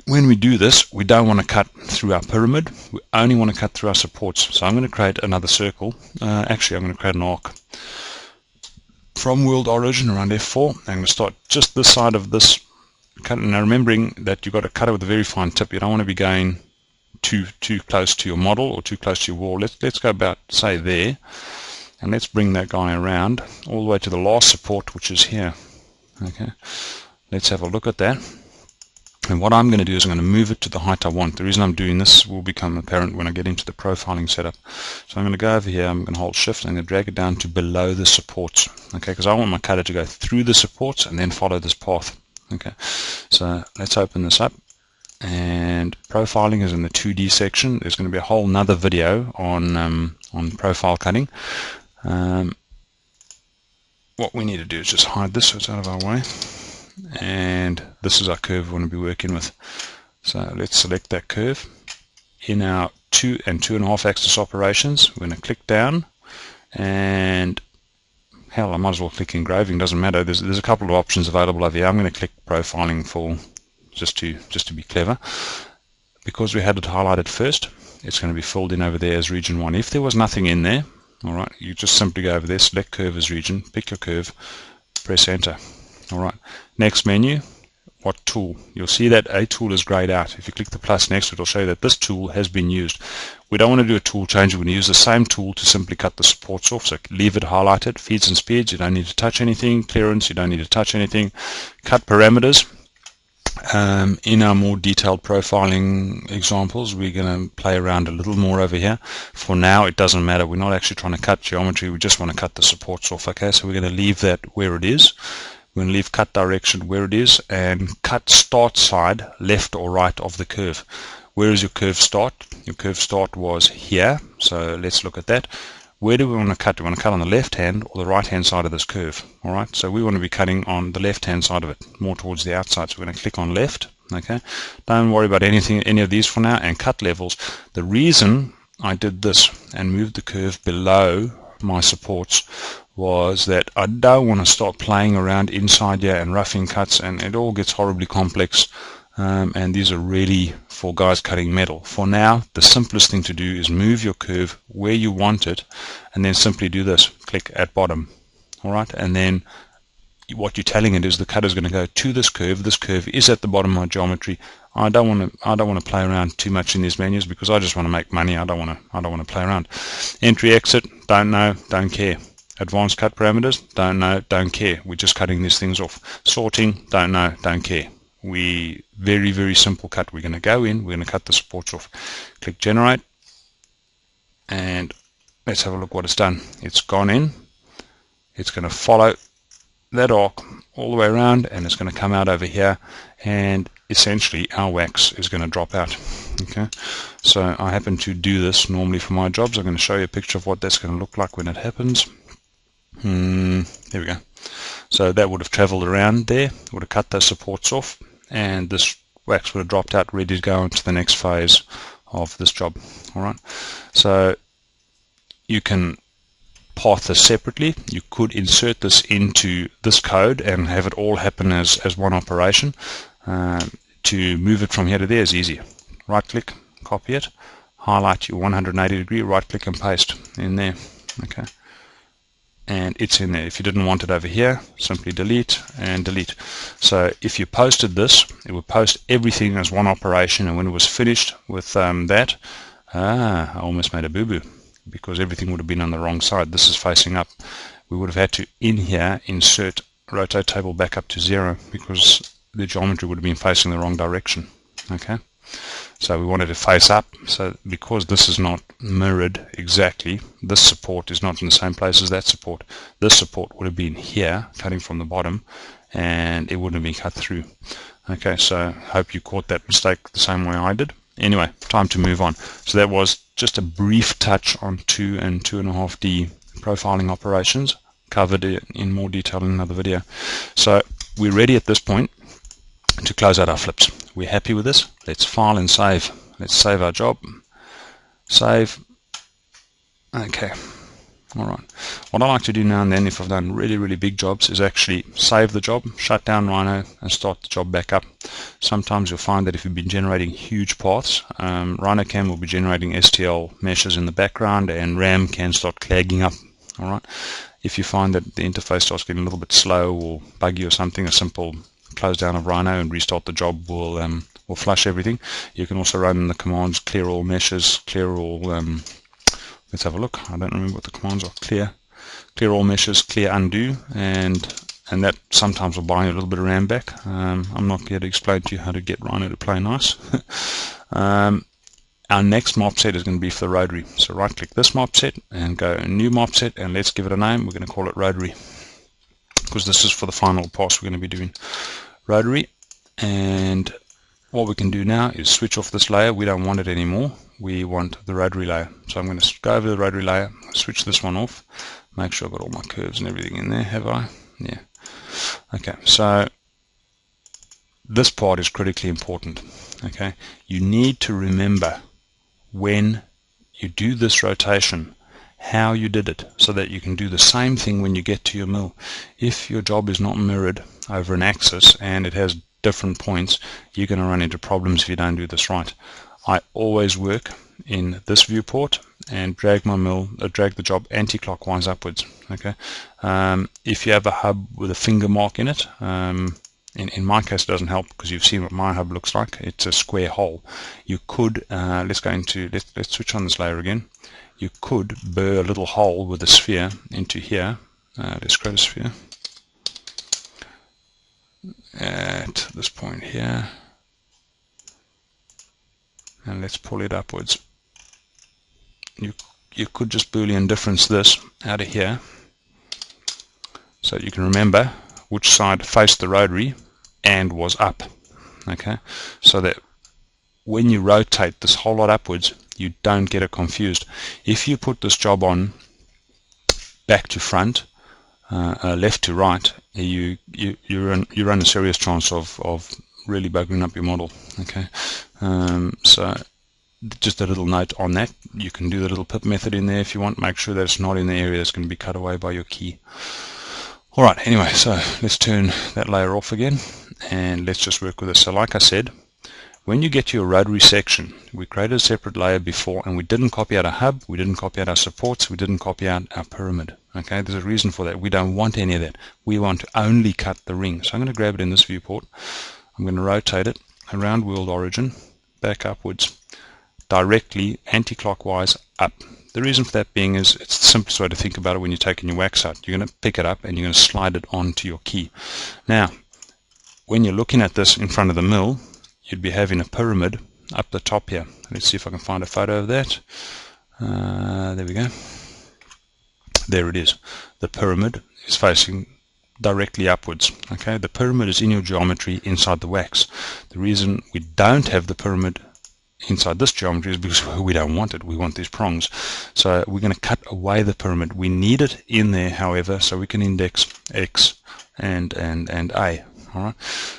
when we do this, we don't want to cut through our pyramid, we only want to cut through our supports. So I'm going to create another circle. Actually, I'm going to create an arc from world origin around F4. I'm going to start just this side of this cut. Now remembering that you've got to cut it with a very fine tip. You don't want to be going too close to your model or too close to your wall. Let's go about, say, there, and let's bring that guy around all the way to the last support, which is here. Okay, let's have a look at that. And what I'm going to do is I'm going to move it to the height I want. The reason I'm doing this will become apparent when I get into the profiling setup. So I'm going to go over here, I'm going to hold shift, and I'm going to drag it down to below the supports. Okay, because I want my cutter to go through the supports and then follow this path. Okay, so let's open this up. And profiling is in the 2D section. There's going to be a whole nother video on profile cutting. What we need to do is just hide this so it's out of our way, and this is our curve we want to be working with. So let's select that curve. In our 2 and 2.5 axis operations, we're going to click down, and hell, I might as well click engraving, doesn't matter. There's a couple of options available over here. I'm going to click profiling for just to be clever. Because we had it highlighted first, it's going to be filled in over there as region 1. If there was nothing in there, alright, you just simply go over there, select curve as region, pick your curve, press enter. Alright, next menu, what tool? You'll see that a tool is grayed out. If you click the plus next to it, it'll show you that this tool has been used. We don't want to do a tool change. We're going to use the same tool to simply cut the supports off. So leave it highlighted. Feeds and speeds, you don't need to touch anything. Clearance, you don't need to touch anything. Cut parameters. In our more detailed profiling examples, we're going to play around a little more over here. For now, it doesn't matter. We're not actually trying to cut geometry. We just want to cut the supports off. Okay, so we're going to leave that where it is. We're going to leave cut direction where it is, and cut start side left or right of the curve. Where is your curve start? Your curve start was here. So let's look at that. Where do we want to cut? Do we want to cut on the left hand or the right hand side of this curve? Alright, so we want to be cutting on the left hand side of it, more towards the outside. So we're going to click on left. Okay, don't worry about any of these for now, and cut levels. The reason I did this and moved the curve below my supports was that I don't want to start playing around inside here and roughing cuts, and it all gets horribly complex. And these are really for guys cutting metal. For now, the simplest thing to do is move your curve where you want it, and then simply do this, click at bottom. Alright, and then what you're telling it is the cutter is going to go to this curve. This curve is at the bottom of my geometry. I don't want to play around too much in these menus because I just want to make money. I don't want to play around. Entry, exit, don't know, don't care. Advanced cut parameters, don't know, don't care. We're just cutting these things off. Sorting, don't know, don't care. We very, very simple cut. We're going to go in, we're going to cut the supports off. Click generate, and let's have a look what it's done. It's gone in. It's going to follow that arc all the way around, and it's going to come out over here, and essentially our wax is going to drop out. Okay, so I happen to do this normally for my jobs. I'm going to show you a picture of what that's going to look like when it happens. There we go. So that would have traveled around there, would have cut those supports off, and this wax would have dropped out, ready to go into the next phase of this job. Alright, so you can path this separately. You could insert this into this code and have it all happen as one operation. To move it from here to there is easy. Right click, copy it, highlight your 180 degree, right click and paste in there. Okay, and it's in there. If you didn't want it over here, simply delete and delete. So if you posted this, it would post everything as one operation, and when it was finished with I almost made a boo-boo because everything would have been on the wrong side. This is facing up. We would have had to, in here, insert rotate table back up to 0 because the geometry would have been facing the wrong direction. Okay, so we wanted to face up. So because this is not mirrored exactly, this support is not in the same place as that support. This support would have been here, cutting from the bottom, and it wouldn't have been cut through. Okay, so hope you caught that mistake the same way I did. Anyway, time to move on. So that was just a brief touch on 2 and 2.5D profiling operations, covered in more detail in another video. So we're ready at this point to close out our flips. We're happy with this. Let's file and save. Let's save our job. Save. Okay. Alright. What I like to do now and then, if I've done really, really big jobs, is actually save the job, shut down Rhino, and start the job back up. Sometimes you'll find that if you've been generating huge paths, RhinoCam will be generating STL meshes in the background, and RAM can start clagging up. Alright. If you find that the interface starts getting a little bit slow or buggy or something, a simple close down of Rhino and restart the job will flush everything. You can also run the commands clear all meshes, clear all let's have a look. I don't remember what the commands are. Clear all meshes, clear undo, and that sometimes will buy you a little bit of RAM back. I'm not here to explain to you how to get Rhino to play nice. Our next mop set is going to be for the rotary. So right click this mop set and go new mop set, and let's give it a name. We're going to call it rotary, because this is for the final pass we're going to be doing. Rotary. And what we can do now is switch off this layer. We don't want it anymore. We want the rotary layer. So I'm going to go over the rotary layer, switch this one off, make sure I've got all my curves and everything in there. Have I? Yeah. Okay, so this part is critically important. Okay, you need to remember when you do this rotation how you did it, so that you can do the same thing when you get to your mill. If your job is not mirrored over an axis and it has different points, you're going to run into problems if you don't do this right. I always work in this viewport and drag my mill, drag the job anti-clockwise upwards. Okay, if you have a hub with a finger mark in it, in my case it doesn't help because you've seen what my hub looks like. It's a square hole. You could let's switch on this layer again. You could burr a little hole with a sphere into here. Let's create a sphere at this point here, and let's pull it upwards. You could just Boolean difference this out of here, so you can remember which side faced the rotary and was up. Okay, so that when you rotate this whole lot upwards, you don't get it confused. If you put this job on back to front, left to right, you run a serious chance of really buggering up your model. Okay, so just a little note on that. You can do the little pip method in there if you want. Make sure that it's not in the area that's going to be cut away by your key. Alright, anyway, so let's turn that layer off again and let's just work with this. So like I said, when you get to your rotary section, we created a separate layer before and we didn't copy out a hub, we didn't copy out our supports, we didn't copy out our pyramid. Okay, there's a reason for that. We don't want any of that. We want to only cut the ring. So I'm going to grab it in this viewport. I'm going to rotate it around world origin, back upwards, directly anti-clockwise up. The reason for that being is it's the simplest way to think about it when you're taking your wax out. You're going to pick it up and you're going to slide it onto your key. Now, when you're looking at this in front of the mill, you'd be having a pyramid up the top here. Let's see if I can find a photo of that. There we go. There it is. The pyramid is facing directly upwards. Okay, the pyramid is in your geometry inside the wax. The reason we don't have the pyramid inside this geometry is because we don't want it. We want these prongs. So we're going to cut away the pyramid. We need it in there, however, so we can index X and A. Alright,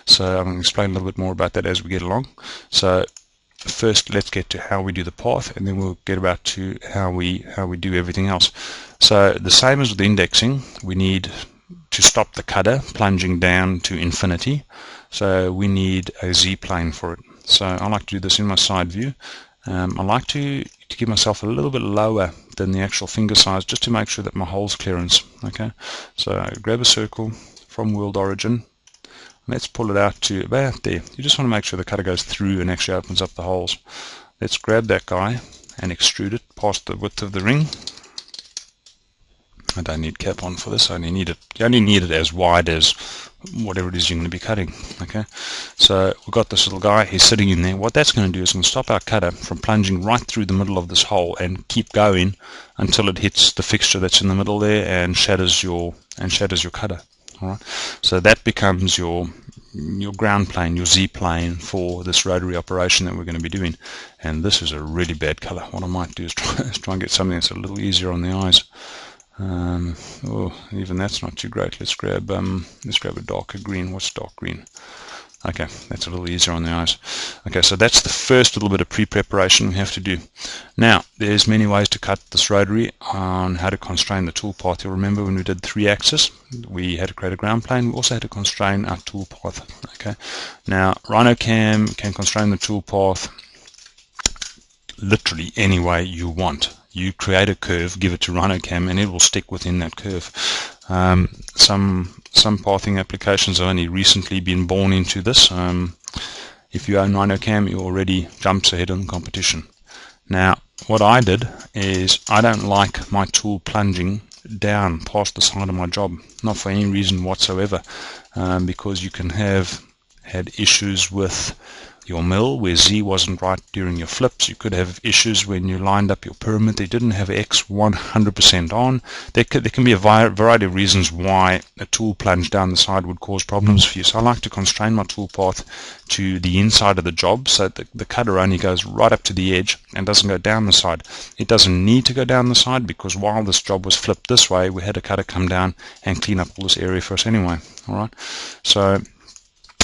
so I'm going to explain a little bit more about that as we get along. So first let's get to how we do the path, and then we'll get about to how we do everything else. So the same as with indexing, we need to stop the cutter plunging down to infinity. So we need a Z-plane for it. So I like to do this in my side view. I like to give myself a little bit lower than the actual finger size, just to make sure that my hole's clearance. Okay, so I grab a circle from world origin. Let's pull it out to about there. You just want to make sure the cutter goes through and actually opens up the holes. Let's grab that guy and extrude it past the width of the ring. I don't need cap on for this. You only need it as wide as whatever it is you're going to be cutting. Okay, so we've got this little guy. He's sitting in there. What that's going to do is going to stop our cutter from plunging right through the middle of this hole and keep going until it hits the fixture that's in the middle there and shatters your cutter. Alright, so that becomes your ground plane, your Z plane for this rotary operation that we're going to be doing. And this is a really bad color. What I might do is try and get something that's a little easier on the eyes. Oh, even that's not too great. Let's grab a darker green. What's dark green? Okay, that's a little easier on the eyes. Okay, so that's the first little bit of pre-preparation we have to do. Now, there's many ways to cut this rotary on how to constrain the tool path. You'll remember when we did 3-axis, we had to create a ground plane. We also had to constrain our tool path. Okay, now RhinoCam can constrain the tool path literally any way you want. You create a curve, give it to RhinoCam, and it will stick within that curve. Some pathing applications have only recently been born into this. If you own RhinoCam, you already jumps ahead on the competition. Now, what I did is I don't like my tool plunging down past the side of my job, not for any reason whatsoever, because you can have had issues with your mill where Z wasn't right during your flips. You could have issues when you lined up your pyramid. They didn't have X 100% on. There can be a variety of reasons why a tool plunge down the side would cause problems for you. So I like to constrain my tool path to the inside of the job so that the cutter only goes right up to the edge and doesn't go down the side. It doesn't need to go down the side because while this job was flipped this way, we had a cutter come down and clean up all this area for us anyway. Alright, so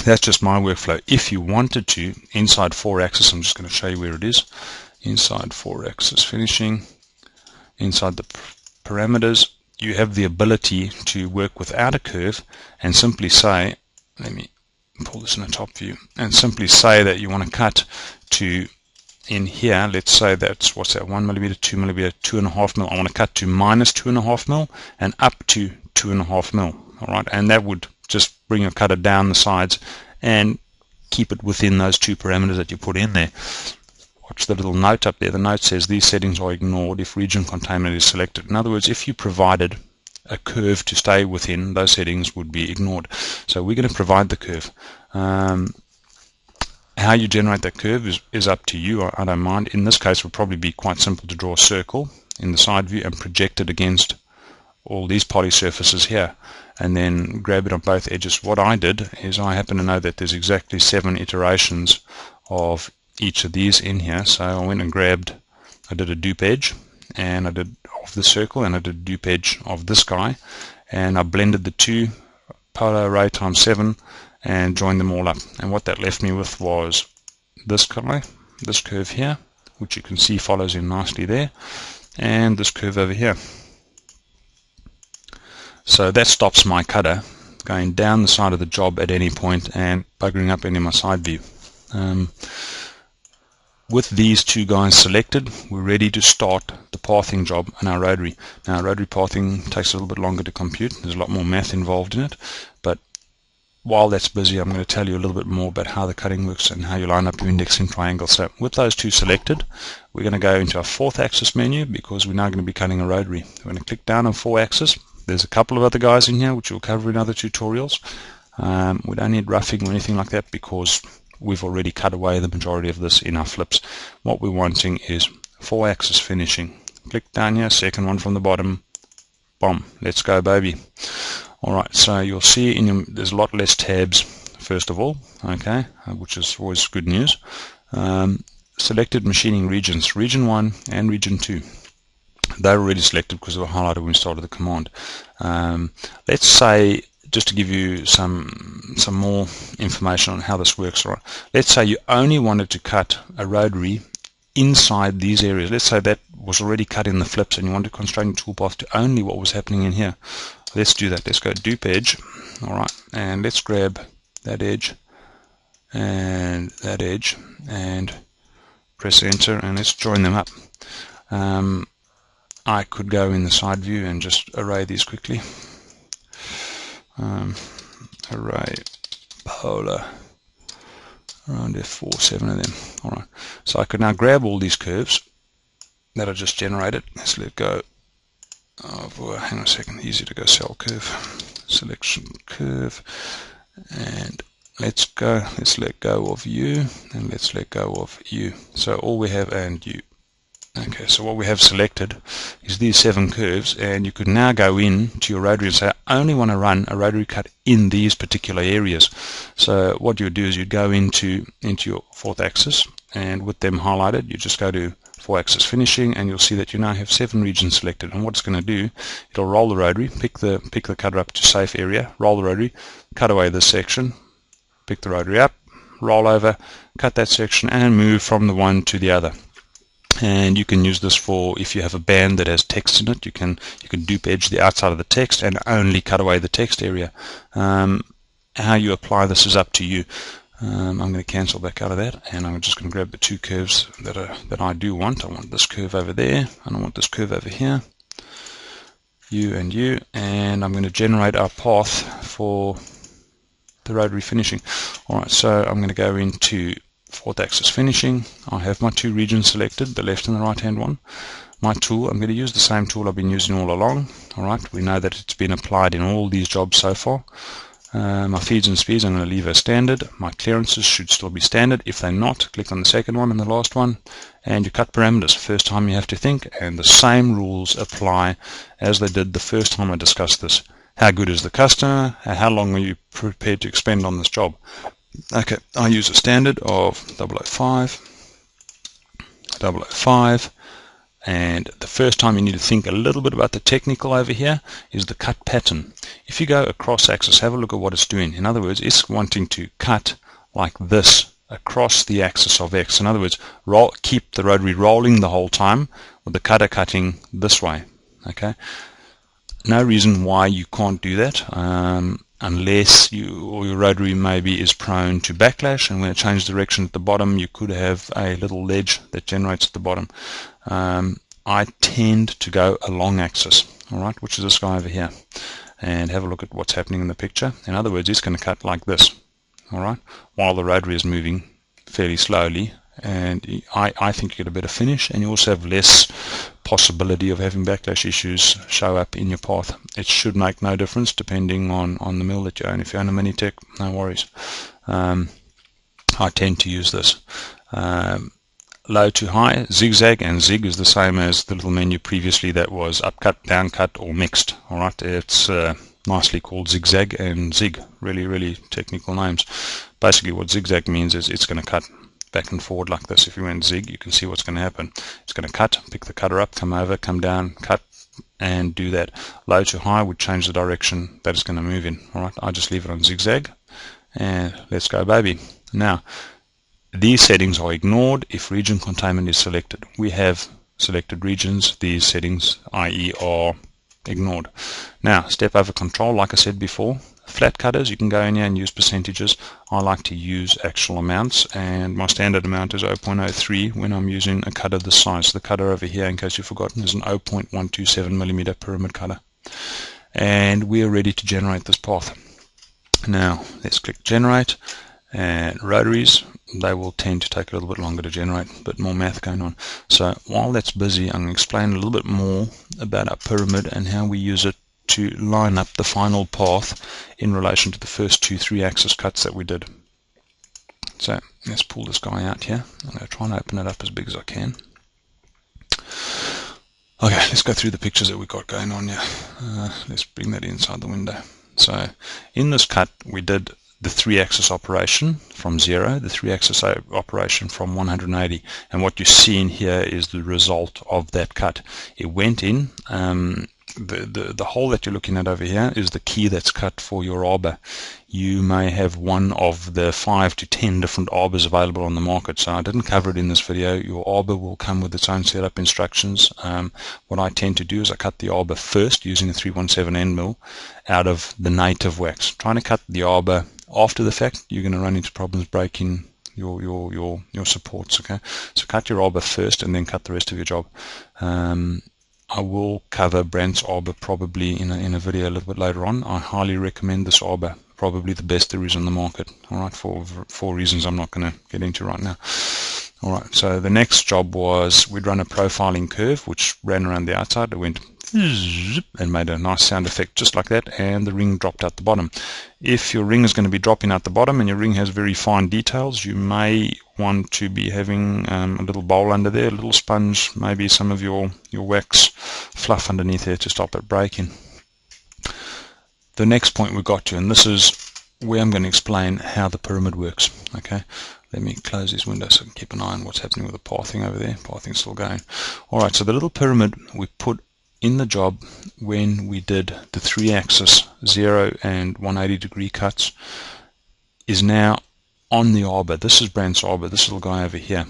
that's just my workflow. If you wanted to, inside 4-axis, I'm just going to show you where it is. Inside 4-axis finishing, inside the parameters, you have the ability to work without a curve and simply say, let me pull this in a top view, and simply say that you want to cut to in here. Let's say that's, what's that, 1 millimeter, 2 millimeter, 2.5 mil. I want to cut to minus 2.5 mil and up to 2.5 mil. All right, and that would just bring your cutter down the sides and keep it within those two parameters that you put in there. Watch the little note up there. The note says these settings are ignored if region containment is selected. In other words, if you provided a curve to stay within, those settings would be ignored. So we're going to provide the curve. How you generate that curve is up to you. I don't mind. In this case, it would probably be quite simple to draw a circle in the side view and project it against all these poly surfaces here, and then grab it on both edges. What I did is I happen to know that there's exactly 7 iterations of each of these in here, so I went and I did a dupe edge, and I did of the circle, and I did a dupe edge of this guy, and I blended the two, polar array times 7, and joined them all up. And what that left me with was this guy, this curve here, which you can see follows in nicely there, and this curve over here. So that stops my cutter going down the side of the job at any point and buggering up any of my side view. With these two guys selected, we're ready to start the pathing job on our rotary. Now, rotary pathing takes a little bit longer to compute. There's a lot more math involved in it, but while that's busy, I'm going to tell you a little bit more about how the cutting works and how you line up your indexing triangle. So with those two selected, we're going to go into our 4th axis menu because we're now going to be cutting a rotary. We're going to click down on 4 axis. There's a couple of other guys in here which we'll cover in other tutorials. We don't need roughing or anything like that because we've already cut away the majority of this in our flips. What we're wanting is 4 axis finishing. Click down here, second one from the bottom. Boom, let's go baby. Alright, so you'll see there's a lot less tabs first of all, okay, which is always good news. Selected machining regions, region 1 and region 2. They're already selected because they were highlighted when we started the command. Let's say, just to give you some more information on how this works, right? Let's say you only wanted to cut a rotary inside these areas. Let's say that was already cut in the flips and you want to constrain your toolpath to only what was happening in here. Let's do that. Let's go dupe edge. Alright, and let's grab that edge and that edge and press enter and let's join them up. I could go in the side view and just array these quickly. Array polar around F4, 7 of them. Alright, so I could now grab all these curves that I just generated. Let's let go of, hang on a second, easy to go cell curve, selection curve, and let's let go of you, and let's let go of you. So all we have, and you. Okay, so what we have selected is these 7 curves, and you could now go in to your rotary and say, I only want to run a rotary cut in these particular areas. So what you would do is you'd go into your 4th axis, and with them highlighted, you just go to 4 axis finishing, and you'll see that you now have 7 regions selected. And what it's going to do, it'll roll the rotary, pick the cutter up to safe area, roll the rotary, cut away this section, pick the rotary up, roll over, cut that section, and move from the one to the other. And you can use this for if you have a band that has text in it. You can dupe edge the outside of the text and only cut away the text area. How you apply this is up to you. I'm going to cancel back out of that, and I'm just going to grab the 2 curves that I do want. I want this curve over there, and I want this curve over here. You and you, and I'm going to generate our path for the rotary finishing. Alright, so I'm going to go into 4th axis finishing. I have my 2 regions selected, the left and the right hand one. My tool, I'm going to use the same tool I've been using all along. Alright, we know that it's been applied in all these jobs so far. My feeds and speeds I'm going to leave as standard. My clearances should still be standard. If they're not, click on the second one and the last one, and you cut parameters. First time you have to think, and the same rules apply as they did the first time I discussed this. How good is the customer? How long are you prepared to expend on this job? Okay, I use a standard of 005, 005, and the first time you need to think a little bit about the technical over here is the cut pattern. If you go across axis, have a look at what it's doing. In other words, it's wanting to cut like this across the axis of X. In other words, keep the rotary rolling the whole time with the cutter cutting this way. Okay, no reason why you can't do that. Unless your rotary maybe is prone to backlash, and when it changes direction at the bottom you could have a little ledge that generates at the bottom. I tend to go a long axis, alright, which is this guy over here, and have a look at what's happening in the picture. In other words, it's going to cut like this, alright, while the rotary is moving fairly slowly, and I think you get a better finish, and you also have less possibility of having backlash issues show up in your path. It should make no difference depending on the mill that you own. If you own a Minitech, no worries. I tend to use this. Low to high, zigzag and zig is the same as the little menu previously that was upcut, downcut, or mixed. Alright, it's nicely called zigzag and zig. Really technical names. Basically what zigzag means is it's going to cut back and forward like this. If you went zig, you can see what's going to happen. It's going to cut, pick the cutter up, come over, come down, cut, and do that. Low to high would change the direction that it's going to move in. Alright, I just leave it on zigzag, and let's go baby. Now, These settings are ignored if region containment is selected. We have selected regions. These settings, i.e., are ignored. Now, step over control, like I said before. Flat cutters, you can go in here and use percentages. I like to use actual amounts, and my standard amount is 0.03 when I'm using a cutter this size. The cutter over here, in case you've forgotten, is an 0.127 millimeter pyramid cutter. And we are ready to generate this path. Now, let's click generate, and rotaries, they will tend to take a little bit longer to generate, a bit more math going on. So while that's busy, I'm going to explain a little bit more about our pyramid and how we use it to line up the final path in relation to the first 2 3-axis cuts that we did. So let's pull this guy out here. I'm going to try and open it up as big as I can. Okay, let's go through the pictures that we've got going on here. Let's bring that inside the window. So in this cut we did the 3-axis operation from 0, the 3-axis operation from 180, and what you're seeing here is the result of that cut. It went in, the hole that you're looking at over here is the key that's cut for your arbor. You may have one of the 5 to 10 different arbors available on the market, so I didn't cover it in this video. Your arbor will come with its own setup instructions. What I tend to do is I cut the arbor first using a 317 end mill out of the native wax. Trying to cut the arbor after the fact, you're going to run into problems breaking your supports. Okay, so cut your arbor first and then cut the rest of your job. I will cover Brandt's arbor probably in a video a little bit later on. I highly recommend this arbor, probably the best there is on the market. Alright, for reasons I'm not going to get into right now. Alright, so the next job was we'd run a profiling curve which ran around the outside. It went and made a nice sound effect just like that, and the ring dropped out the bottom. If your ring is going to be dropping out the bottom and your ring has very fine details, you may want to be having a little bowl under there, a little sponge, maybe some of your wax fluff underneath there to stop it breaking. The next point we got to, and this is where I'm going to explain how the pyramid works. Okay, let me close this window so I can keep an eye on what's happening with the pathing over there. Pathing's still going. Alright, so the little pyramid we put in the job when we did the 3-axis 0 and 180 degree cuts is now on the arbor. This is Brandt's arbor, this little guy over here.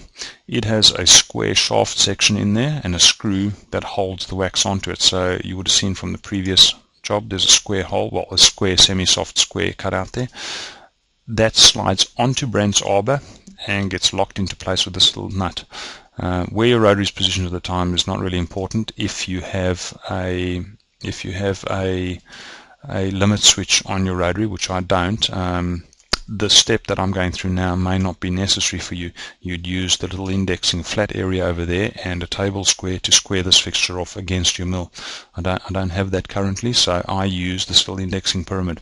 It has a square shaft section in there and a screw that holds the wax onto it. So you would have seen from the previous job there's a square hole, well, a square, semi-soft square cut out there. That slides onto Brandt's arbor and gets locked into place with this little nut. Where your rotary is positioned at the time is not really important. If you have a limit switch on your rotary, which I don't, the step that I'm going through now may not be necessary for you. You'd use the little indexing flat area over there and a table square to square this fixture off against your mill. I don't have that currently, so I use this little indexing pyramid.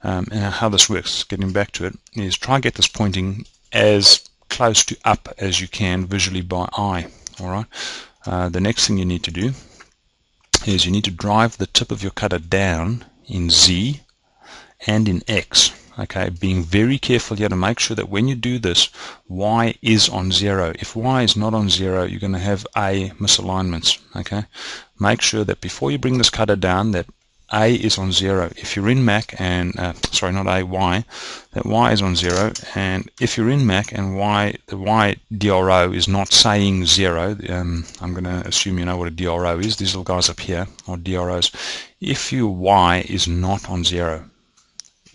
And how this works, getting back to it, is try and get this pointing as close to up as you can visually by eye. Alright. The next thing you need to do is you need to drive the tip of your cutter down in Z and in X. Okay, being very careful here to make sure that when you do this, Y is on 0. If Y is not on 0, you're going to have A misalignments. Okay, make sure that before you bring this cutter down that A is on 0. If you're in Mac and sorry, not A, Y, that Y is on 0. And if you're in Mac and Y, the Y DRO is not saying 0, I'm going to assume you know what a DRO is. These little guys up here are DROs. If your Y is not on 0,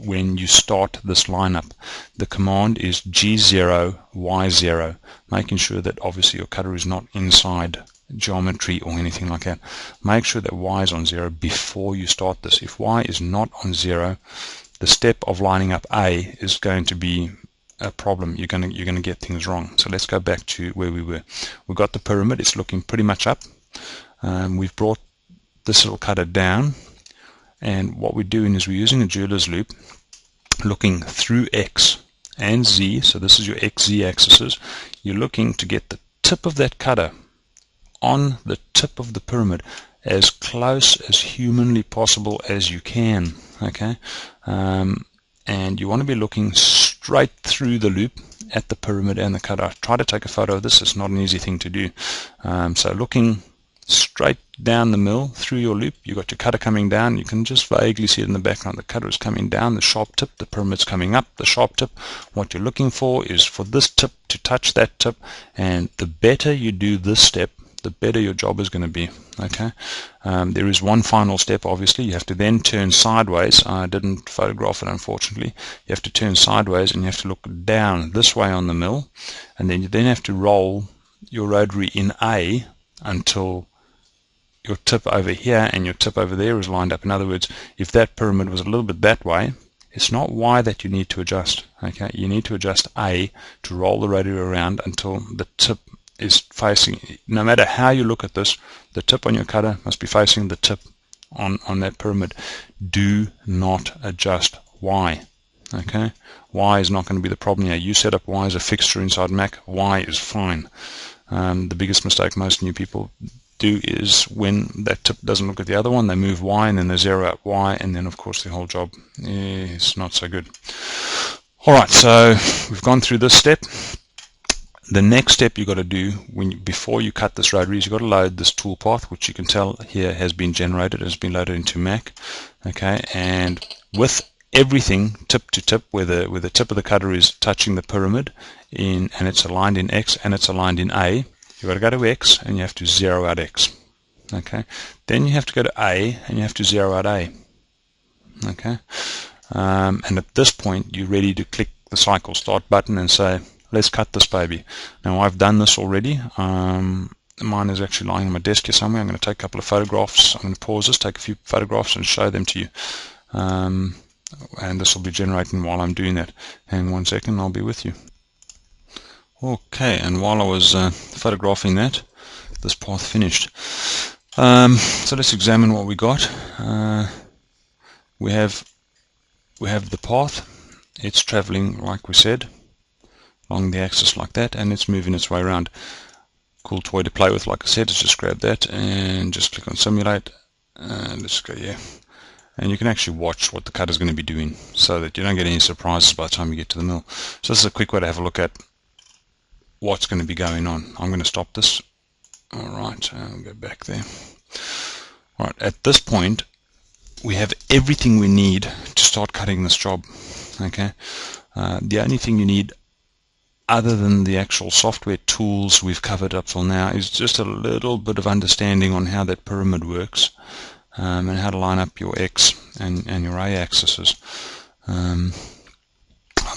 when you start this lineup, the command is G0, Y0, making sure that obviously your cutter is not inside geometry or anything like that. Make sure that Y is on 0 before you start this. If Y is not on 0, the step of lining up A is going to be a problem. You're going to get things wrong. So let's go back to where we were. We've got the pyramid. It's looking pretty much up. We've brought this little cutter down, and what we're doing is we're using a jeweler's loop, looking through X and Z. So this is your XZ axes. You're looking to get the tip of that cutter on the tip of the pyramid as close as humanly possible as you can. Okay, and you want to be looking straight through the loop at the pyramid and the cutter. Try to take a photo of this. It's not an easy thing to do. So looking straight down the mill through your loop. You've got your cutter coming down. You can just vaguely see it in the background. The cutter is coming down, the sharp tip, the pyramid's coming up, the sharp tip. What you're looking for is for this tip to touch that tip, and the better you do this step, the better your job is going to be. Okay. There is one final step. Obviously, you have to then turn sideways. I didn't photograph it, unfortunately. You have to turn sideways, and you have to look down this way on the mill, and then you have to roll your rotary in A until your tip over here and your tip over there is lined up. In other words, if that pyramid was a little bit that way, it's not Y that you need to adjust. Okay, you need to adjust A to roll the rotary around until the tip is facing. No matter how you look at this, the tip on your cutter must be facing the tip on that pyramid. Do not adjust Y. Okay, Y is not going to be the problem here. You set up Y as a fixture inside Mac. Y is fine. The biggest mistake most new people do is when that tip doesn't look at the other one, they move Y and then they zero out Y, and then of course the whole job is not so good. Alright, so we've gone through this step. The next step you've got to do before you cut this rotary is you've got to load this toolpath, which you can tell here has been generated, has been loaded into Mac. Okay, and with everything tip to tip, where the tip of the cutter is touching the pyramid and it's aligned in X and it's aligned in A, you've got to go to X and you have to zero out X. Okay, then you have to go to A and you have to zero out A. Okay, and at this point you're ready to click the cycle start button and say, let's cut this baby. Now I've done this already. Mine is actually lying on my desk here somewhere. I'm going to take a couple of photographs. I'm going to pause this, take a few photographs and show them to you. And this will be generating while I'm doing that. And 1 second, I'll be with you. Okay, and while I was photographing that, this path finished. So let's examine what we got. We have the path. It's traveling, like we said, along the axis like that, and it's moving its way around. Cool toy to play with, like I said. Let's just grab that and just click on simulate, and let's go, yeah. And you can actually watch what the cutter is going to be doing so that you don't get any surprises by the time you get to the mill. So this is a quick way to have a look at what's going to be going on. I'm going to stop this. Alright, I'll go back there. Alright, at this point we have everything we need to start cutting this job. Okay, the only thing you need other than the actual software tools we've covered up till now is just a little bit of understanding on how that pyramid works, and how to line up your X and your A axes. I'm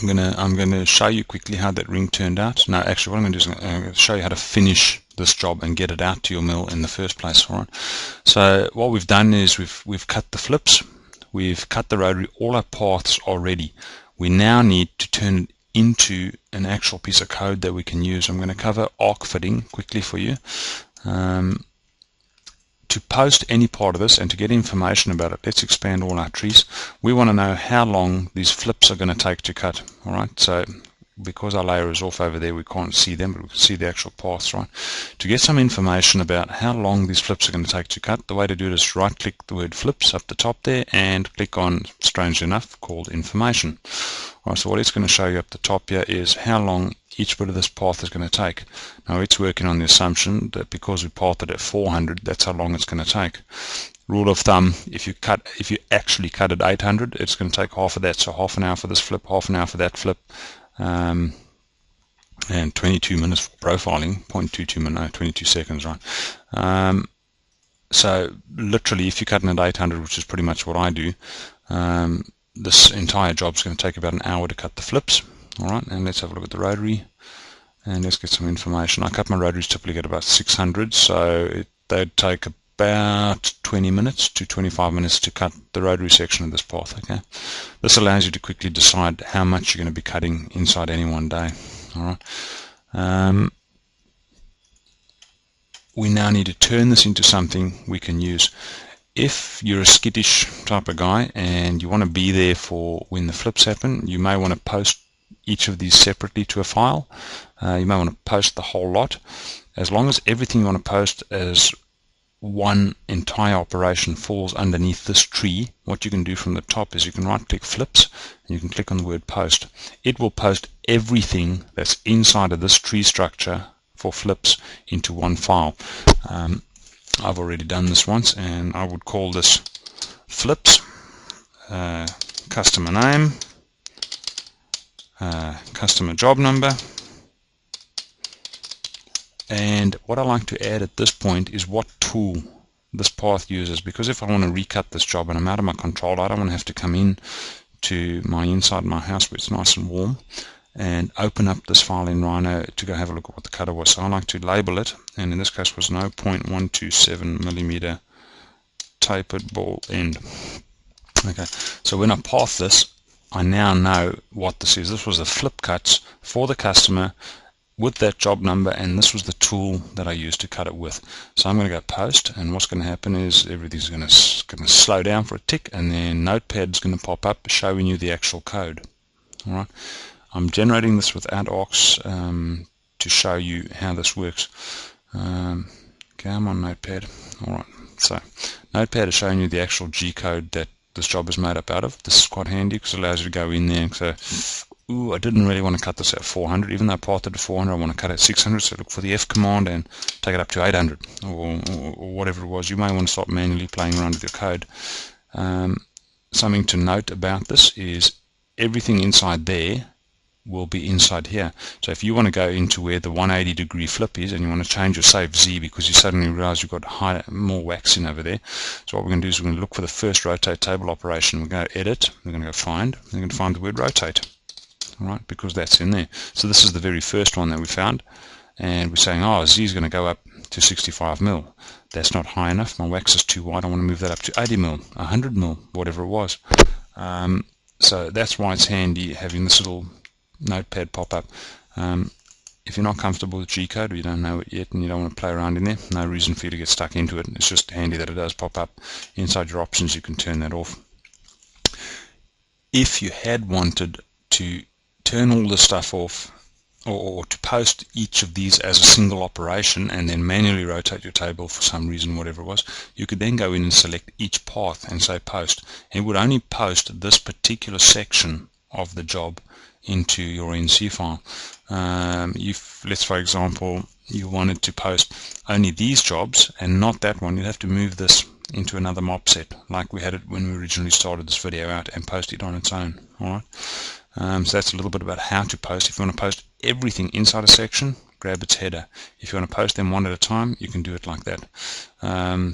gonna show you quickly how that ring turned out. No, actually what I'm going to do is I'm going to show you how to finish this job and get it out to your mill in the first place. Alright, so what we've done is we've cut the flips, we've cut the rotary, all our paths are ready. We now need to turn it into an actual piece of code that we can use. I'm going to cover arc fitting quickly for you. To post any part of this and to get information about it, let's expand all our trees. We want to know how long these flips are going to take to cut. Alright, so because our layer is off over there, we can't see them, but we can see the actual paths. Right, to get some information about how long these flips are going to take to cut, the way to do it is right click the word flips up the top there and click on, strangely enough, called information. Alright, so what it's going to show you up the top here is how long each bit of this path is going to take. Now it's working on the assumption that because we pathed it at 400, that's how long it's going to take. Rule of thumb, if you actually cut at 800, it's going to take half of that, so half an hour for this flip, half an hour for that flip, and 22 minutes for profiling, 0.22 minutes, no, 22 seconds, right? So literally, if you're cutting at 800, which is pretty much what I do, this entire job is going to take about an hour to cut the flips. Alright, and let's have a look at the rotary and let's get some information. I cut my rotaries typically at about 600, so they'd take about 20 minutes to 25 minutes to cut the rotary section of this path. Okay, this allows you to quickly decide how much you're going to be cutting inside any one day. Alright, we now need to turn this into something we can use. If you're a skittish type of guy and you want to be there for when the flips happen, you may want to post each of these separately to a file. You may want to post the whole lot. As long as everything you want to post as one entire operation falls underneath this tree, what you can do from the top is you can right click flips and you can click on the word post. It will post everything that's inside of this tree structure for flips into one file. I've already done this once, and I would call this flips, customer name, customer job number, and what I like to add at this point is what tool this path uses, because if I want to recut this job and I'm out of my control, I don't want to have to come in to my inside my house where it's nice and warm and open up this file in Rhino to go have a look at what the cutter was. So I like to label it, and in this case was 0.127 millimeter tapered ball end. Okay, so when I path this, I now know what this is. This was the flip cuts for the customer with that job number, and this was the tool that I used to cut it with. So I'm going to go post, and what's going to happen is everything's going to slow down for a tick, and then Notepad's going to pop up showing you the actual code. All right, I'm generating this without aux to show you how this works. Come on, Notepad. All right, so Notepad is showing you the actual G code that this job is made up out of. This is quite handy because it allows you to go in there. So, I didn't really want to cut this at 400, even though I pathed it to 400. I want to cut it at 600, so look for the F command and take it up to 800 or whatever it was. You may want to start manually playing around with your code. Something to note about this is everything inside there will be inside here. So if you want to go into where the 180 degree flip is and you want to change your save Z because you suddenly realize you've got more wax in over there, so what we're going to do is we're going to look for the first rotate table operation. We're going to edit, we're going to go find, we're going to find the word rotate. Right, because that's in there. So this is the very first one that we found, and we're saying, oh, Z is going to go up to 65 mil. That's not high enough. My wax is too wide. I want to move that up to 80 mil, 100 mil, whatever it was. So that's why it's handy having this little notepad pop up. If you're not comfortable with G code or you don't know it yet and you don't want to play around in there, no reason for you to get stuck into it. It's just handy that it does pop up. Inside your options, you can turn that off. If you had wanted to turn all this stuff off, or to post each of these as a single operation and then manually rotate your table for some reason, whatever it was, you could then go in and select each path and say post. It would only post this particular section of the job into your NC file. If, let's for example, you wanted to post only these jobs and not that one, you'd have to move this into another mop set like we had it when we originally started this video out and post it on its own. Alright. So that's a little bit about how to post. If you want to post everything inside a section, grab its header. If you want to post them one at a time, you can do it like that.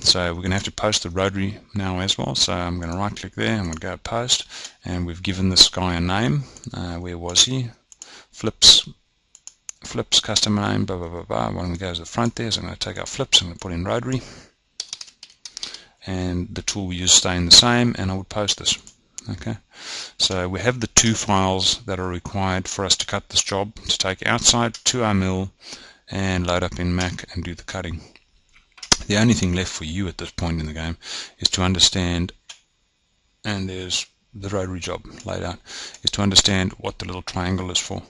So we're going to have to post the rotary now as well. So I'm going to right click there, I'm going to go post, and we've given this guy a name. Where was he? Flips customer name, blah blah blah blah. When we go to the front there, so I'm going to take our flips, I'm going to put in rotary, and the tool we use staying the same, and I would post this. Okay, so we have the two files that are required for us to cut this job, to take outside to our mill and load up in Mac and do the cutting. The only thing left for you at this point in the game is to understand, and there's the rotary job laid out, is to understand what the little triangle is for.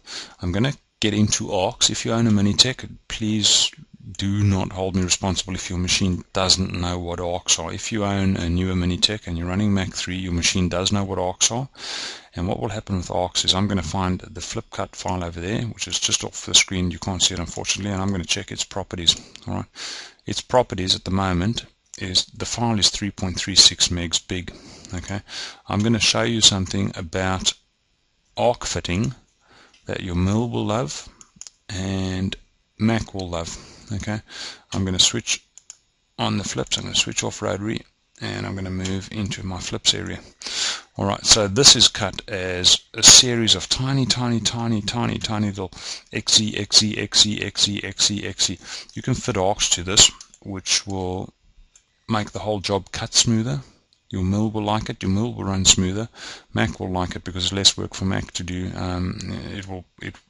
I'm going to get into aux. If you own a Minitech, please do not hold me responsible if your machine doesn't know what aux are. If you own a newer Minitech and you're running Mac 3, your machine does know what aux are. And what will happen with aux is I'm going to find the flip cut file over there, which is just off the screen. You can't see it, unfortunately, and I'm going to check its properties. All right, its properties at the moment is the file is 3.36 megs big. Okay, I'm going to show you something about arc fitting that your mill will love and Mac will love. Okay, I'm going to switch on the flips, I'm going to switch off rotary, and I'm going to move into my flips area. Alright, so this is cut as a series of tiny little XZ. You can fit arcs to this, which will make the whole job cut smoother. Your mill will like it, your mill will run smoother. Mac will like it because it's less work for Mac to do.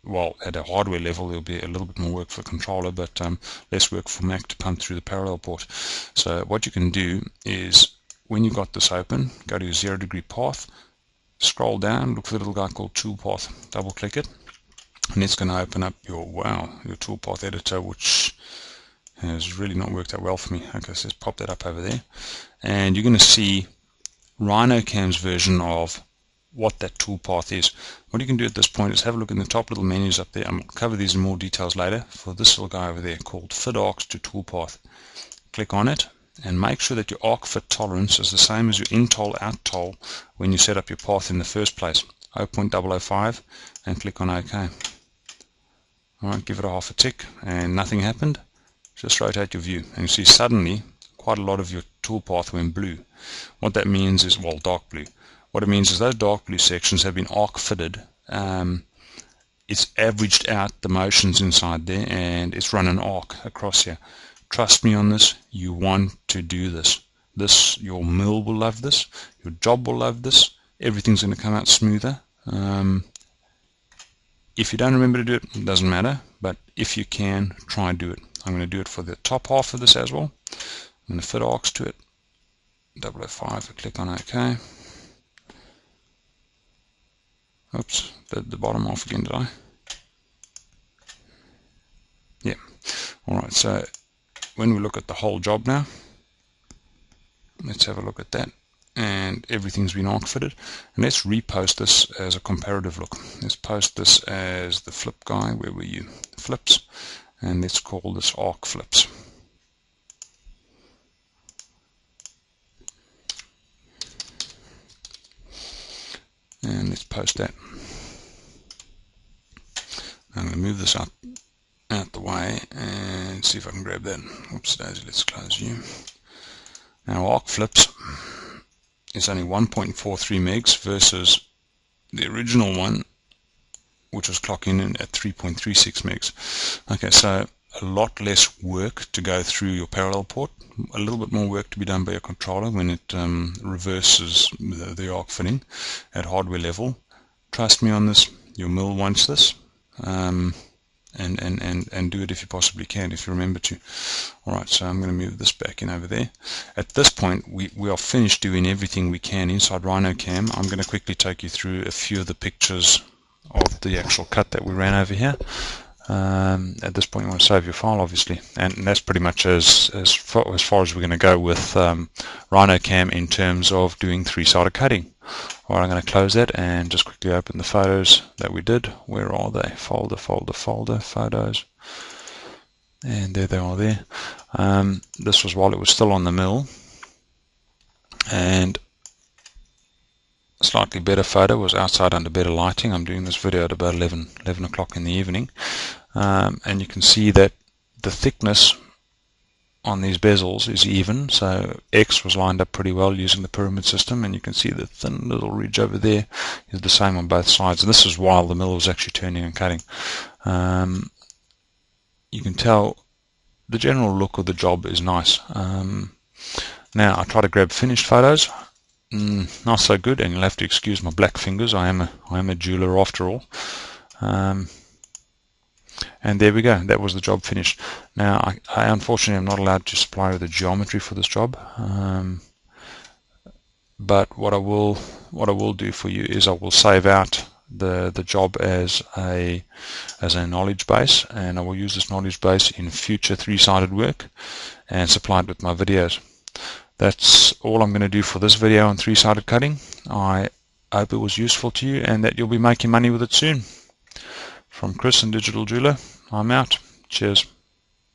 Well, at a hardware level, there'll be a little bit more work for the controller, but less work for Mac to pump through the parallel port. So what you can do is, when you've got this open, go to your 0 degree path, scroll down, look for the little guy called toolpath, double click it, and it's going to open up your toolpath editor, which has really not worked out well for me. Okay, so let's pop that up over there, and you're going to see RhinoCam's version of what that toolpath is. What you can do at this point is have a look in the top little menus up there. I'm going to cover these in more details later. For this little guy over there called Fit Arcs to Toolpath, click on it, and make sure that your arc fit tolerance is the same as your in-toll, out-toll when you set up your path in the first place, 0.005, and click on OK. Alright, give it a half a tick, and nothing happened. Just rotate your view, and you see suddenly quite a lot of your toolpath went blue. What that means is, well, dark blue. What it means is those dark blue sections have been arc fitted. It's averaged out the motions inside there, and it's run an arc across here. Trust me on this, you want to do this. Your mill will love this, your job will love this, everything's going to come out smoother. If you don't remember to do it, it doesn't matter, but if you can, try and do it. I'm going to do it for the top half of this as well. I'm going to fit arcs to it, 005, I click on OK. Oops, the bottom half again, did I? Yeah. Alright, so when we look at the whole job now, let's have a look at that. And everything's been arc fitted. And let's repost this as a comparative look. Let's post this as the flip guy. Where were you? Flips. And let's call this arc flips. And let's post that. I'm going to move this up out the way and see if I can grab that. Oops, daisy, let's close you. Now arc flips is only 1.43 megs versus the original one, which was clocking in at 3.36 megs. Okay, so a lot less work to go through your parallel port, a little bit more work to be done by your controller when it reverses the arc fitting at hardware level. Trust me on this, your mill wants this, and do it if you possibly can, if you remember to. Alright, so I'm going to move this back in over there. At this point, we are finished doing everything we can inside RhinoCam. I'm going to quickly take you through a few of the pictures of the actual cut that we ran over here. At this point you want to save your file, obviously, and that's pretty much as far as we're going to go with RhinoCam in terms of doing three-sided cutting. Alright, I'm going to close that and just quickly open the photos that we did. Where are they? Folder, photos, and there they are there. This was while it was still on the mill, and a slightly better photo was outside under better lighting. I'm doing this video at about 11 o'clock in the evening, and you can see that the thickness on these bezels is even, so X was lined up pretty well using the pyramid system, and you can see the thin little ridge over there is the same on both sides, and this is while the mill was actually turning and cutting. You can tell the general look of the job is nice. Now I try to grab finished photos. Not so good, and you'll have to excuse my black fingers. I am a jeweler after all. And there we go, that was the job finished. Now I unfortunately am not allowed to supply you the geometry for this job, but what I will do for you is I will save out the job as a knowledge base, and I will use this knowledge base in future three-sided work and supply it with my videos. That's all I'm going to do for this video on three-sided cutting. I hope it was useful to you and that you'll be making money with it soon. From Chris and Digital Jeweler, I'm out. Cheers.